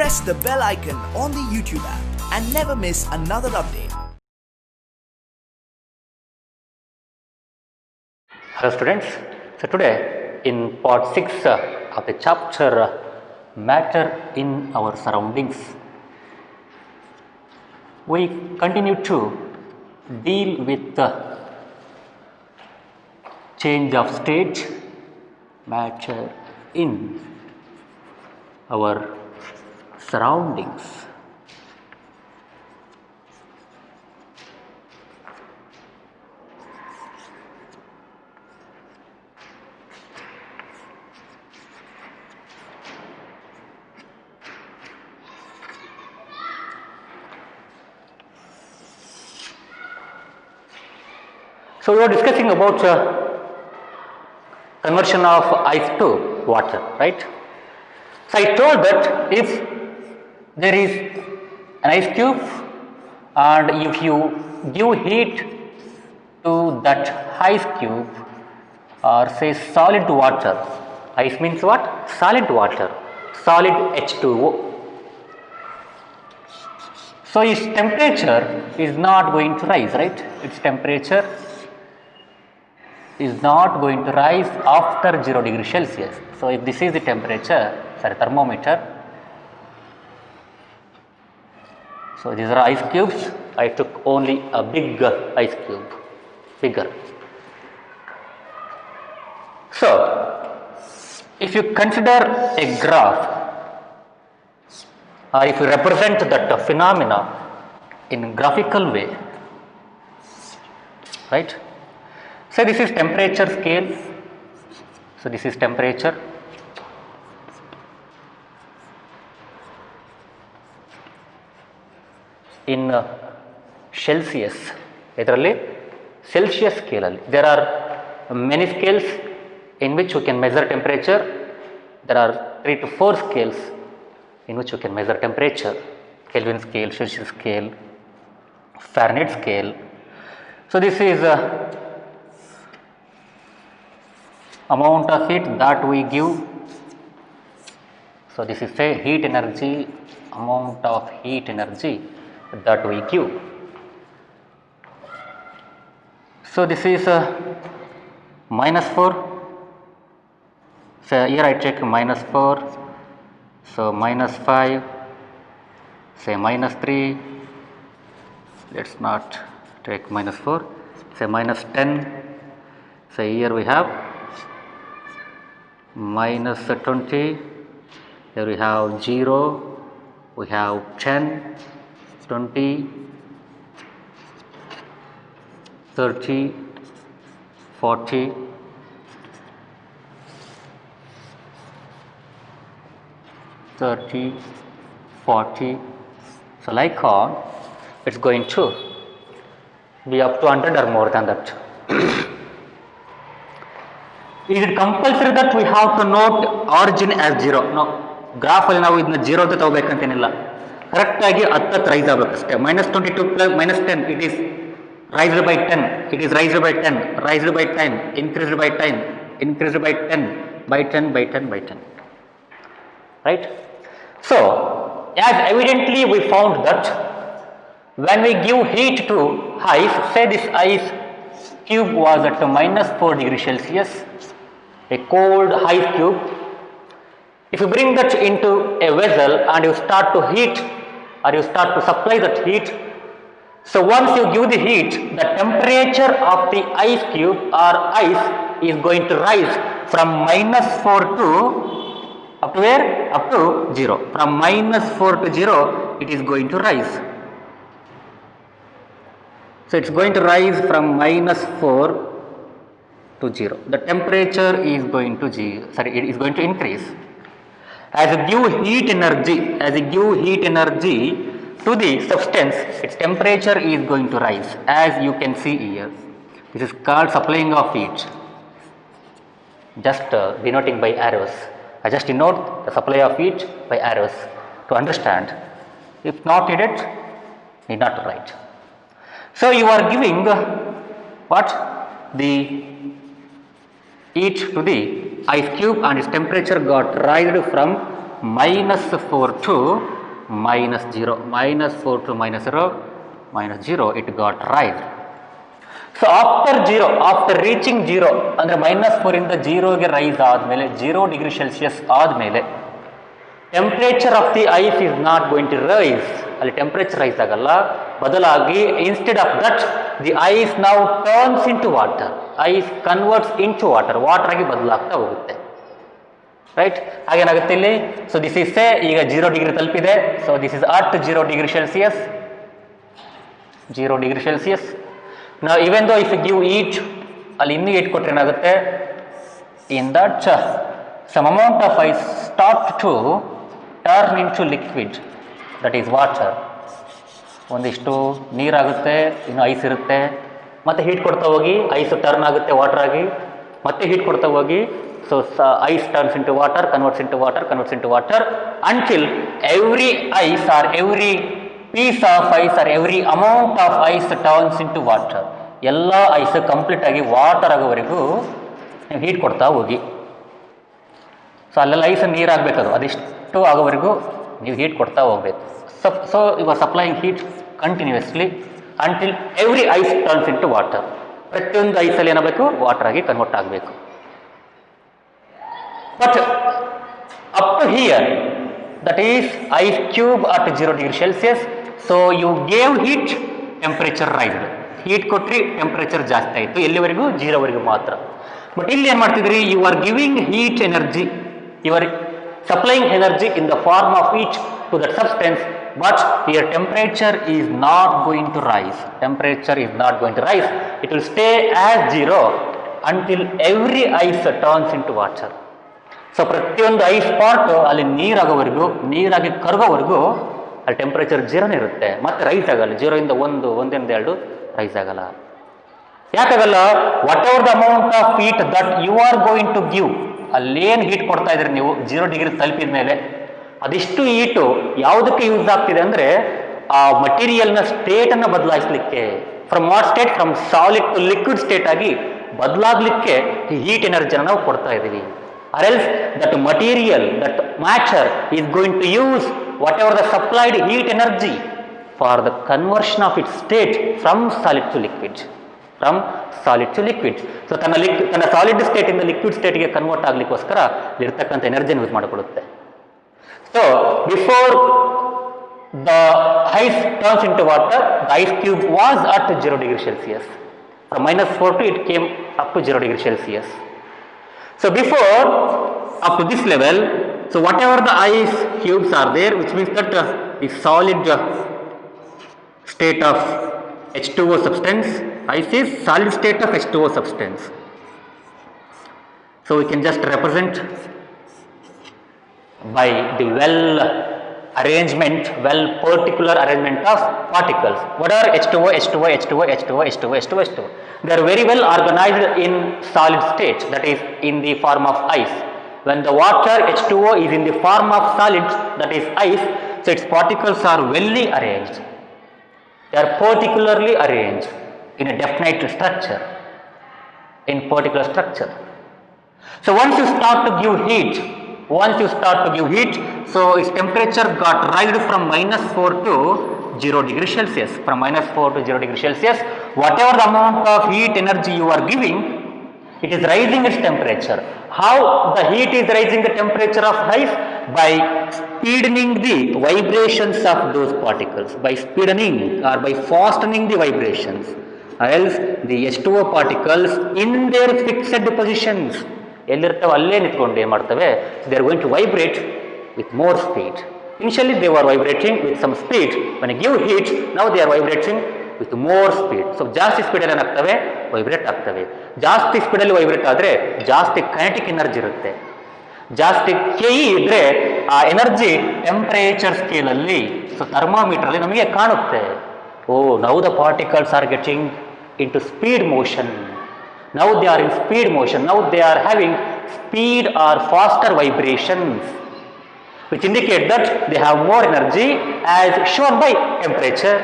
press the bell icon on the YouTube app and never miss another update. Hello students, so today in part 6 of the chapter Matter in Our Surroundings, we continue to deal with the change of state, matter in our surroundings. So we were discussing about conversion of ice to water, right? So I told that if there is an ice cube and if you give heat to that ice cube or say solid water, ice means what? Solid water, solid H2O. So its temperature is not going to rise, right? Its temperature is not going to rise after 0 degree Celsius. So if this is the temperature, thermometer, so these are ice cubes. I took only a big ice cube, bigger. So if you consider a graph or if you represent that phenomena in graphical way, right? So this is temperature scale. So this is temperature. In Celsius, ಇದರಲ್ಲಿ Celsius scale ಅಲ್ಲಿ there are many scales in which you can measure temperature. There are 3 to 4 scales in which you can measure temperature: Kelvin scale, Celsius scale, Fahrenheit scale. So this is amount of heat that we give. So this is say heat energy, amount of heat energy that we give. So this is -4. So here I take -4. So -5. Say -3. Let's not take -4. Say -10. So here we have -20. Here we have 0. We have 10, 20, 30, 40, 30, 40. So like on, it's going to be up to 100 or more than that. Is it compulsory that we have to note origin as 0? No. Graph ಅಲ್ಲಿ ನಾವು ಇದನ್ನ 0 ಅಂತ ತಗೋಬೇಕಂತೇನಿಲ್ಲ. Correct ಆಗಿ 10 rise ಆಗಬೇಕಷ್ಟೇ. -22 plus -10 it is raised by 10, it is raised by 10, raised by 10, increased by 10, increased by 10, by 10, by 10, by 10. Right? So, as evidently we found that when we give heat to ice, say this ice cube was at -4 degrees Celsius, a cold ice cube. If you bring that into a vessel and you start to heat or you start to supply that heat, so once you give the heat, the temperature of the ice cube or ice is going to rise from -4 to up to where? Up to 0. From -4 to 0, it is going to rise. So it's going to rise from -4 to 0. The temperature is going to it is going to increase. As you give heat energy to the substance, its temperature is going to rise. As you can see here, this is called supplying of heat. Just denoting by arrows. I just denote the supply of heat by arrows to understand. If not needed, need not to write. So you are giving what? The heat to the ice cube and its temperature got raised from -4 to -0, -4 to -0, it got rise. So after 0, after reaching 0 ಅಂದರೆ -4 ಇಂದ 0ಗೆ rise ಆದಮೇಲೆ 0 degree Celsius ಆದಮೇಲೆ temperature of the ice is not going to rise. ಅಲ್ಲಿ temperature rise ಆಗಲ್ಲ, ಬದಲಾಗಿ instead of that the ice ನಾವು turns into water, ice converts into water, water ಆಗಿ ಬದಲಾಗ್ತಾ ಹೋಗುತ್ತೆ. ರೈಟ್, ಹಾಗೇನಾಗುತ್ತೆ ಇಲ್ಲಿ. ಸೊ ದಿಸ್ ಇಸ್ ಈಗ 0 ಡಿಗ್ರಿ ತಲುಪಿದೆ. So this is at 0 degree Celsius, 0 degree Celsius. ನಾವು ಇವನ್ ದೋ ಇಫ್ ಗಿವ್ ಈಟ್, ಅಲ್ಲಿ ಇನ್ನೂ ಈಟ್ ಕೊಟ್ಟರೆ ಏನಾಗುತ್ತೆ, in that some amount of ice start to turn into liquid, that is water. ಒಂದಿಷ್ಟು ನೀರಾಗುತ್ತೆ, ಇನ್ನು ಐಸ್ ಇರುತ್ತೆ, ಮತ್ತೆ ಹೀಟ್ ಕೊಡ್ತಾ ಹೋಗಿ ಐಸ್ ಟರ್ನ್ ಆಗುತ್ತೆ ವಾಟರ್ ಆಗಿ, ಮತ್ತೆ ಹೀಟ್ ಕೊಡ್ತಾ ಹೋಗಿ so ice turns into water, converts into water, converts into water, until every ice or every piece of ice or every amount of ice turns into water. ಎಲ್ಲ ice complete ಆಗಿ water ಆಗೋವರೆಗೂ ನೀವು heat ಕೊಡ್ತಾ ಹೋಗಿ. So ಅಲ್ಲೆಲ್ಲ ice ನೀರಾಗಬೇಕದು, ಅದಿಷ್ಟು ಆಗೋವರೆಗೂ ನೀವು ಹೀಟ್ ಕೊಡ್ತಾ ಹೋಗ್ಬೇಕು. So you are supplying heat continuously until every ice turns into water. ಪ್ರತಿಯೊಂದು ಐಸಲ್ಲಿ ಏನಾಗಬೇಕು, ವಾಟರ್ ಆಗಿ ಕನ್ವರ್ಟ್ ಆಗಬೇಕು. But up to here, that is ice cube at 0 degree Celsius. So you gave heat, temperature raised. Heat ಕೊಟ್ರಿ, temperature ಜಾಸ್ತಿ ಆಯಿತು, ಎಲ್ಲಿವರೆಗೂ 0ವರೆಗೂ ಮಾತ್ರ. ಬಟ್ ಇಲ್ಲಿ ಏನು ಮಾಡ್ತಿದ್ರಿ, you are giving heat energy, you are supplying energy in the form of heat to that substance, but your temperature is not going to rise. Temperature is not going to rise. It will stay as 0 until every ice turns into water. So ಪ್ರತಿಯೊಂದು ice part ಅಲ್ಲಿ ನೀರಾಗೋವರೆಗೂ, ನೀರಾಗಿ ಕರಗೋವರೆಗೂ ಅಲ್ಲಿ temperature 0 ಇರುತ್ತೆ, ಮತ್ತೆ rice ಆಗಲ್ಲ. 0 ಇಂದ 1, 1 ಇಂದ 2 rise ಆಗಲ್ಲ. ಯಾಕಾಗಲ್ಲ, whatever the amount of heat that you are going to give, ಅಲ್ಲೇನು ಹೀಟ್ ಕೊಡ್ತಾ ಇದ್ರಿ ನೀವು 0 ಡಿಗ್ರಿ ತಲುಪಿದ ಮೇಲೆ, ಅದಿಷ್ಟು ಹೀಟು ಯಾವುದಕ್ಕೆ ಯೂಸ್ ಆಗ್ತಿದೆ ಅಂದರೆ ಆ ಮಟೀರಿಯಲ್ನ ಸ್ಟೇಟನ್ನು ಬದಲಾಯಿಸಲಿಕ್ಕೆ, from what state, from solid to liquid state ಆಗಿ ಬದಲಾಗಲಿಕ್ಕೆ ಈ ಹೀಟ್ ಎನರ್ಜಿಯನ್ನು ನಾವು ಕೊಡ್ತಾ ಇದ್ದೀವಿ. Or else that material, that matter is going to use whatever the supplied heat energy for the conversion of it state from solid to liquid, from solid to liquid. So ತನ್ನ solid ಸ್ಟೇಟಿಂದ liquid ಸ್ಟೇಟ್ಗೆ convert ಆಗಲಿಕ್ಕೋಸ್ಕರ ಇರ್ತಕ್ಕಂಥ ಎನರ್ಜಿಯನ್ನು use ಮಾಡಿಕೊಡುತ್ತೆ. So before the ice turns into water, the ice cube was at 0 degree Celsius. From -4 to it came up to 0 degree Celsius. So before, up to this level, so whatever the ice cubes are there, which means that the solid state of H2O substance, ice is solid state of H2O substance. So we can just represent by the particular arrangement of particles. What are H2O, H2O, H2O, H2O, H2O, H2O, H2O? They are very well organized in solid state, that is in the form of ice. When the water H2O is in the form of solid, that is ice, so its particles are well arranged. They are particularly arranged in a definite structure, in particular structure. So once you start to give heat, so its temperature got raised from -4 to 0 degree Celsius. From -4 to 0 degree Celsius, whatever the amount of heat energy you are giving, it is raising its temperature. How the heat is raising the temperature of ice? By speedening the vibrations of those particles, by speedening or by fastening the vibrations. Else the H2O particles in their fixed positions, ಎಲ್ಲಿರ್ತವೆ ಅಲ್ಲೇ ನಿಂತ್ಕೊಂಡು ಏನು ಮಾಡ್ತವೆ, they are going to vibrate with more speed. Initially they are vibrating with some speed. When give heat, now they are vibrating with more speed. So ಜಾಸ್ತಿ ಸ್ಪೀಡಲ್ಲಿ ಏನಾಗ್ತವೆ, vibrate ಆಗ್ತವೆ. ಜಾಸ್ತಿ ಸ್ಪೀಡಲ್ಲಿ vibrate ಆದರೆ ಜಾಸ್ತಿ ಕೈನೆಟಿಕ್ ಎನರ್ಜಿ ಇರುತ್ತೆ. ಜಾಸ್ತಿ ಕೆ ಇ ಇದ್ದರೆ ಆ ಎನರ್ಜಿ ಟೆಂಪರೇಚರ್ ಸ್ಕೇಲಲ್ಲಿ, ಸೊ ಥರ್ಮಾಮೀಟ್ರಲ್ಲಿ ನಮಗೆ ಕಾಣುತ್ತೆ. Oh, now the particles are getting into speed motion. Now they are in speed motion. Now they are having speed or faster vibrations, which indicate that they have more energy as shown by temperature.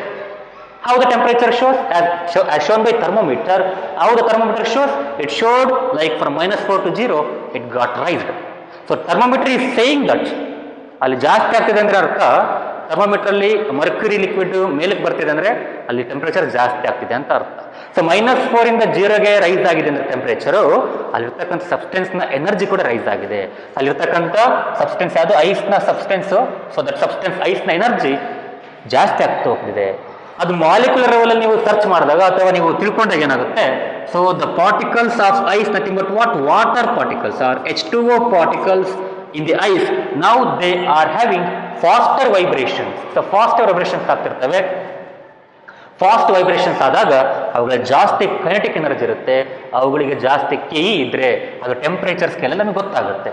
How the temperature shows? As shown by thermometer. How the thermometer shows? It showed like from -4 to 0, it got raised. So thermometer is saying that ಅಲ್ಲಿ ಜಾಸ್ತಿ ಆಗ್ತಿದೆ ಅಂದರೆ ಅರ್ಥ ಥರ್ಮೋಮೀಟ್ರಲ್ಲಿ Mercury liquid ಮೇಲಕ್ಕೆ ಬರ್ತಿದೆ ಅಂದರೆ ಅಲ್ಲಿ temperature ಜಾಸ್ತಿ ಆಗ್ತಿದೆ ಅಂತ ಅರ್ಥ. ಸೊ -4 ಇಂದ 0ಗೆ ರೈಸ್ ಆಗಿದೆ ಅಂದರೆ ಟೆಂಪ್ರೇಚರು, ಅಲ್ಲಿರ್ತಕ್ಕಂಥ ಸಬ್ಸ್ಟೆನ್ಸ್ನ ಎನರ್ಜಿ ಕೂಡ ರೈಸ್ ಆಗಿದೆ. ಅಲ್ಲಿರ್ತಕ್ಕಂಥ ಸಬ್ಸ್ಟೆನ್ಸ್ ಯಾವುದು, ಐಸ್ನ ಸಬ್ಸ್ಟೆನ್ಸು. ಸೊ ದಟ್ ಸಬ್ಸ್ಟೆನ್ಸ್ ಐಸ್ನ ಎನರ್ಜಿ ಜಾಸ್ತಿ ಆಗ್ತಾ ಹೋಗ್ತಿದೆ. ಅದು ಮಾಲಿಕ್ಯುಲರ್ ಲೆವೆಲಲ್ಲಿ ನೀವು ಸರ್ಚ್ ಮಾಡಿದಾಗ ಅಥವಾ ನೀವು ತಿಳ್ಕೊಂಡಾಗ ಏನಾಗುತ್ತೆ, so the particles of ice nothing but water particles R H2O particles in the ice. Now they are having faster vibrations. So faster vibrations ಆಗ್ತಿರ್ತವೆ. ಫಾಸ್ಟ್ ವೈಬ್ರೇಷನ್ಸ್ ಆದಾಗ ಅವುಗಳ ಜಾಸ್ತಿ ಕೈನೆಟಿಕ್ ಎನರ್ಜಿ ಇರುತ್ತೆ, ಅವುಗಳಿಗೆ ಜಾಸ್ತಿ ಕೆಇ ಇದ್ರೆ ಅದು ಟೆಂಪರೇಚರ್ ಸ್ಕೇಲ್ ನಮಗೆ ಗೊತ್ತಾಗುತ್ತೆ.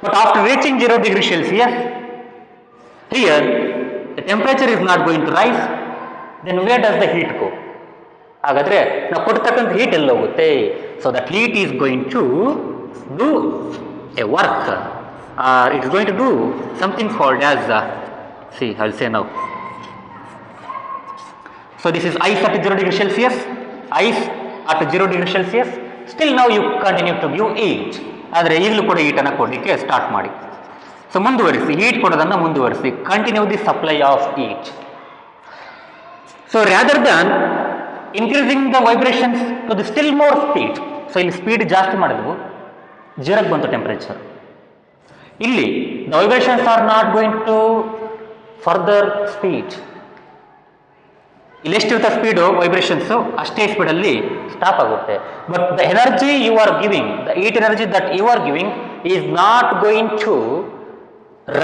But after reaching 0 degree Celsius here the temperature is not going to rise, then where does the heat go? ಹಾಗಾದ್ರೆ ನಾವು ಕೊಡ್ತಕ್ಕಂಥ ಹೀಟ್ ಎಲ್ಲ ಹೋಗುತ್ತೆ. So that heat is going to do a work, it is going to do something called as I'll say now. So this is ice at 0 degree Celsius, ice at 0 degree Celsius. Still now you continue to give heat. ಆದರೆ ಈಗಲೂ ಕೂಡ ಹೀಟನ್ನು ಕೊಡಲಿಕ್ಕೆ start ಮಾಡಿ. So ಮುಂದುವರಿಸಿ, heat ಕೊಡೋದನ್ನು ಮುಂದುವರಿಸಿ. Continue the supply of heat. So rather than increasing the vibrations to the still more speed. So ಇಲ್ಲಿ speed ಜಾಸ್ತಿ ಮಾಡಿದ್ವು, 0ಗೆ ಬಂತು ಟೆಂಪರೇಚರ್. ಇಲ್ಲಿ the vibrations are not going to further speed. ಇಲ್ಲಿ ಎಷ್ಟಿರುತ್ತೆ ಸ್ಪೀಡು ವೈಬ್ರೇಷನ್ಸು, ಅಷ್ಟೇ ಸ್ಪೀಡಲ್ಲಿ ಸ್ಟಾಪ್ ಆಗುತ್ತೆ. But the energy you are giving, the heat energy that you are giving is not going to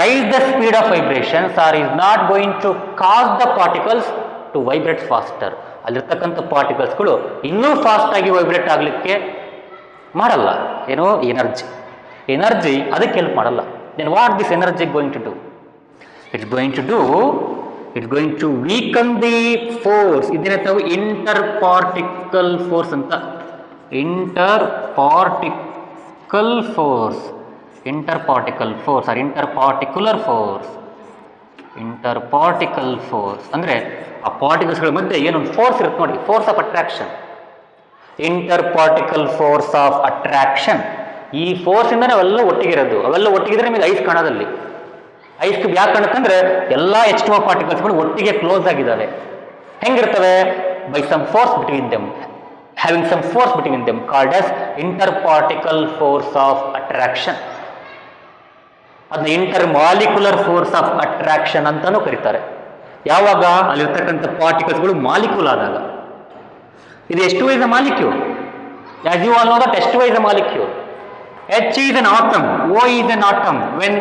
raise the speed of vibrations or is not going to cause the particles to vibrate faster. ಅಲ್ಲಿರ್ತಕ್ಕಂಥ ಪಾರ್ಟಿಕಲ್ಸ್ಗಳು ಇನ್ನೂ ಫಾಸ್ಟಾಗಿ vibrate ಆಗಲಿಕ್ಕೆ ಮಾಡಲ್ಲ. ಏನೋ energy ಅದಕ್ಕೆ help ಮಾಡಲ್ಲ. Then what this energy going to do? It's going to weaken the force. ಇದನ್ನೇ ನಾವು ಇಂಟರ್ ಪಾರ್ಟಿಕಲ್ ಫೋರ್ಸ್ ಅಂತ. ಇಂಟರ್ ಪಾರ್ಟಿಕಲ್ ಫೋರ್ಸ್ ಅಂದರೆ ಆ ಪಾರ್ಟಿಕಲ್ಸ್ಗಳ ಮಧ್ಯೆ ಏನೊಂದು ಫೋರ್ಸ್ ಇರುತ್ತೆ ನೋಡಿ, force of attraction. Inter particle force of attraction. ಈ ಫೋರ್ಸ್ ಇಂದಾನೆ ಅವೆಲ್ಲ ಒಟ್ಟಿಗಿರೋದು. ಅವೆಲ್ಲ ಒಟ್ಟಿಗಿದ್ರೆ ನಿಮಗೆ ಐಸ್ ಕಾಣೋದಲ್ಲಿ. ಐಸ್ ಕ್ಯೂಬ್ ಯಾಕೆ ಕಾಣುತ್ತಂದ್ರೆ ಎಲ್ಲ H2O ಪಾರ್ಟಿಕಲ್ಸ್ಗಳು ಒಟ್ಟಿಗೆ ಕ್ಲೋಸ್ ಆಗಿದ್ದಾವೆ. ಹೆಂಗಿರ್ತವೆ? By some force between them, having some force between them called as inter particle force of attraction. ಅದನ್ನ inter molecular force of attraction ಅಂತಾನೂ ಕರೀತಾರೆ. ಯಾವಾಗ ಅಲ್ಲಿರ್ತಕ್ಕಂಥ ಪಾರ್ಟಿಕಲ್ಸ್ಗಳು ಮಾಲಿಕ್ಯೂಲ್ ಆದಾಗ. ಇದು H2O is a molecule. As you all know that H2O is a molecule. H is an atom, O is an atom. When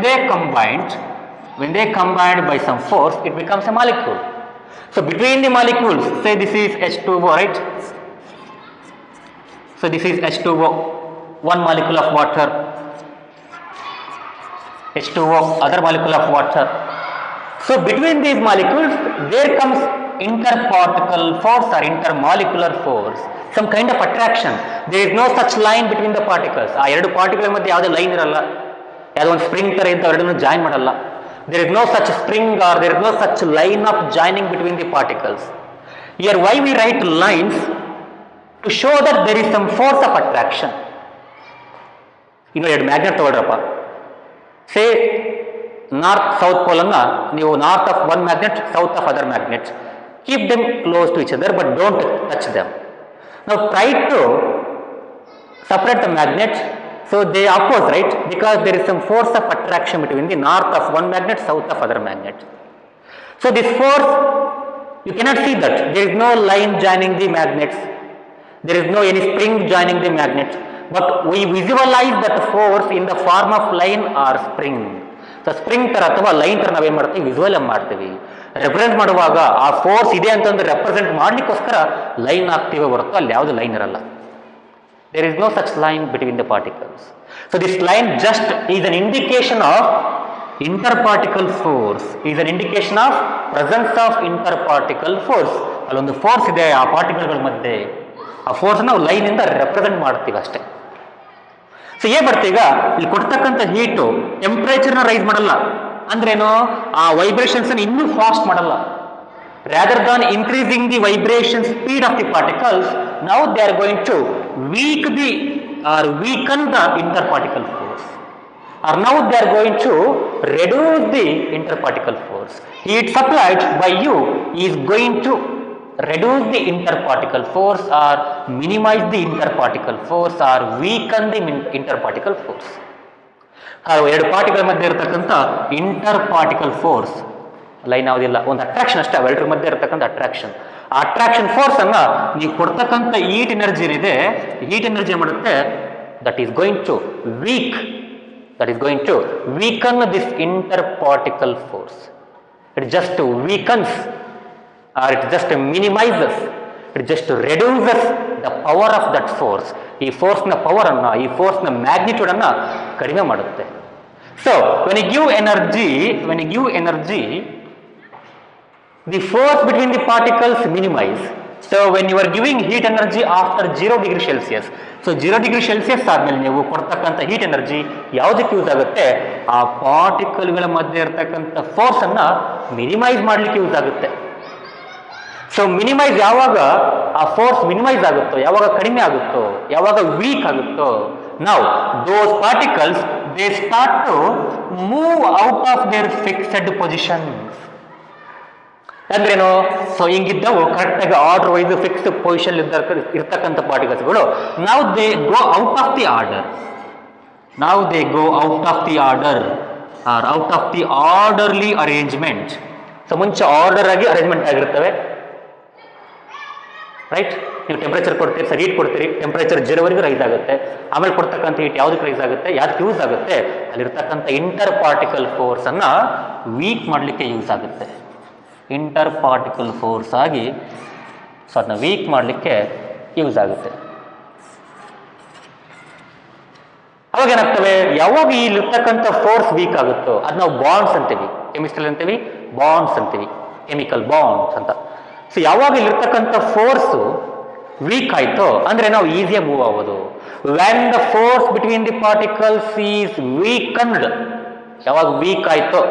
they combined by some force, it becomes a molecule. So between the molecules, say this is H2O, right? So this is H2O, one molecule of water. H2O, other molecule of water. So between these molecules, there comes interparticle force or intermolecular force, some kind of attraction. There is no such line between the particles. ಆ ಎರಡು particle ಮಧ್ಯೆ ಯಾವುದೇ line ಇರಲ್ಲ, ಯಾವುದೋ ಒಂದು spring ತರ ಇದ್ದು ಎರಡನ್ನು ಜಾಯಿನ್ ಮಾಡಲ್ಲ. There is no such spring or there is no such line of joining between the particles. Here why we write lines? To show that there is some force of attraction. ಇನ್ನು ಎರಡು magnet ತಗೊಳ್ರಪ್ಪ. ಸೇ north south pole ಅನ್ನ ನೀವು north of one magnet, south of other magnet. Keep them close to each other but don't touch them. Now try to separate the magnets. So they oppose, right? Because there is some force of attraction between the north of one magnet, south of other magnet. So this force, you cannot see that. There is no line joining the magnets. There is no any spring joining the magnet. But we visualize that force in the form of line or spring. So spring ತರ ಅಥವಾ line ತರ ನಾವೇನ್ ಮಾಡ್ತೀವಿ, visual ಮಾಡ್ತೀವಿ. Represent ಮಾಡುವಾಗ ಆ force ಇದೆ ಅಂತಂದ್ರೆ ರೆಪ್ರೆಸೆಂಟ್ ಮಾಡ್ಲಿಕ್ಕೋಸ್ಕರ ಲೈನ್ ಹಾಕ್ತೀವಿ ಹೊರತು ಅಲ್ಲಿ ಯಾವುದು ಲೈನ್ ಇರಲ್ಲ. There is no such line between the particles. So this line just is an indication of interparticle force, is an indication of presence of interparticle force. ಅಲ್ಲೊಂದು ಫೋರ್ಸ್ ಇದೆ ಆ ಪಾರ್ಟಿಕಲ್ಗಳ ಮಧ್ಯೆ. ಆ ಫೋರ್ಸ್ ನಾವು ಲೈನ್ ಇಂದ ರೆಪ್ರೆಸೆಂಟ್ ಮಾಡ್ತೀವಿ ಅಷ್ಟೇ. ಸೊ ಏನ್ ಬರ್ತೀವಿ ಈಗ, ಇಲ್ಲಿ ಕೊಡ್ತಕ್ಕಂಥ ಹೀಟು ಟೆಂಪರೇಚರ್ನ ರೈಸ್ ಮಾಡಲ್ಲ. ಅಂದ್ರೇನು, ಆ ವೈಬ್ರೇಷನ್ಸ್ ಇನ್ನೂ ಫಾಸ್ಟ್ ಮಾಡಲ್ಲ. Rather than increasing the vibration speed of the particles, now they are going to weaken the interparticle force, or now they are going to reduce the interparticle force. force. Heat supplied by you is going to reduce the interparticle force or minimize the interparticle force or weaken the interparticle force. ಎರಡು particle ಮಧ್ಯೆ ಇರತಕ್ಕಂಥ inter particle force line ಯಾವುದಿಲ್ಲ, ಒಂದು attraction ಅಷ್ಟೇ ಅವೆರಡರ ಮಧ್ಯೆ ಇರತಕ್ಕಂಥ attraction. ಆ attraction force ಅನ್ನ ನೀವು ಕೊಡ್ತಕ್ಕಂಥ ಹೀಟ್ ಎನರ್ಜಿ ಏನಿದೆ, ಹೀಟ್ ಎನರ್ಜಿ ಮಾಡುತ್ತೆ that is going to weaken this interparticle force. It just weakens or it just minimizes, it just reduces the power of that force. ಈ ಫೋರ್ಸ್ನ ಪವರ್ ಅನ್ನ, ಈ ಫೋರ್ಸ್ನ magnitude ಅನ್ನ ಕಡಿಮೆ ಮಾಡುತ್ತೆ. So when you give energy, the force between the particles minimize. So when you are giving heat energy after 0 degree Celsius, so 0 degree Celsius ಆದ್ಮೇಲೆ ನೀವು ಕೊಡ್ತಕ್ಕಂಥ heat energy ಯಾವುದಕ್ಕೆ ಯೂಸ್ ಆಗುತ್ತೆ, ಆ ಪಾರ್ಟಿಕಲ್ಗಳ ಮಧ್ಯೆ ಇರತಕ್ಕಂಥ ಫೋರ್ಸ್ ಅನ್ನ ಮಿನಿಮೈಸ್ ಮಾಡ್ಲಿಕ್ಕೆ ಯೂಸ್ ಆಗುತ್ತೆ. ಸೊ ಮಿನಿಮೈಸ್ ಯಾವಾಗ ಆ ಫೋರ್ಸ್ ಮಿನಿಮೈಸ್ ಆಗುತ್ತೋ, ಯಾವಾಗ ಕಡಿಮೆ ಆಗುತ್ತೋ, ಯಾವಾಗ ವೀಕ್ ಆಗುತ್ತೋ, ನಾವು those particles they start to move out of their fixed positions. ಅಂದ್ರೇನು, ಸೊ ಹಿಂಗಿದ್ದವು ಕರೆಕ್ಟಾಗಿ ಆರ್ಡರ್ ವೈಸ್ ಫಿಕ್ಸ್ಡ್ ಪೊಸಿಷನ್ ಇರ್ತಕ್ಕಂಥ ಪಾರ್ಟಿಕಲ್ಸ್ಗಳು ನಾವು they go out of the order, or out of the orderly arrangement. So ಮುಂಚೆ ಆರ್ಡರ್ ಆಗಿ ಅರೇಂಜ್ಮೆಂಟ್ ಆಗಿರ್ತವೆ, right? ನೀವು ಟೆಂಪರೇಚರ್ ಕೊಡ್ತೀರಿ, ಸರ್ ಹೀಟ್ ಕೊಡ್ತೀರಿ, ಟೆಂಪರೇಚರ್ 0ವರೆಗೂ ರೈಸ್ ಆಗುತ್ತೆ. ಆಮೇಲೆ ಕೊಡ್ತಕ್ಕಂಥ ಹೀಟ್ ಯಾವುದಕ್ಕೆ ರೈಸ್ ಆಗುತ್ತೆ, ಯಾವ್ದಕ್ಕೆ ಯೂಸ್ ಆಗುತ್ತೆ, ಅಲ್ಲಿರ್ತಕ್ಕಂಥ ಇಂಟರ್ ಪಾರ್ಟಿಕಲ್ ಫೋರ್ಸ್ ಅನ್ನ ವೀಕ್ ಮಾಡಲಿಕ್ಕೆ ಯೂಸ್ ಆಗುತ್ತೆ. ಇಂಟರ್ ಪಾರ್ಟಿಕಲ್ ಫೋರ್ಸ್ ಆಗಿ ಸೊ ಅದನ್ನ ವೀಕ್ ಮಾಡಲಿಕ್ಕೆ ಯೂಸ್ ಆಗುತ್ತೆ. ಅವಾಗ ಏನಾಗ್ತವೆ, ಯಾವಾಗ ಇಲ್ಲಿರ್ತಕ್ಕಂಥ ಫೋರ್ಸ್ ವೀಕ್ ಆಗುತ್ತೋ ಅದು ನಾವು ಬಾಂಡ್ಸ್ ಅಂತೀವಿ, ಕೆಮಿಸ್ಟ್ರಿ ಅಂತೀವಿ, ಬಾಂಡ್ಸ್ ಅಂತೀವಿ, ಕೆಮಿಕಲ್ ಬಾಂಡ್ಸ್ ಅಂತ. ಸೊ ಯಾವಾಗ ಇಲ್ಲಿರ್ತಕ್ಕಂಥ ಫೋರ್ಸು ವೀಕ್ ಆಯ್ತೋ ಅಂದ್ರೆ ನಾವು ಈಸಿಯಾಗಿ ಮೂವ್ ಆಗೋದು. When the force between the particles is weakened, ಯಾವಾಗ ವೀಕ್ ಆಯ್ತೋ,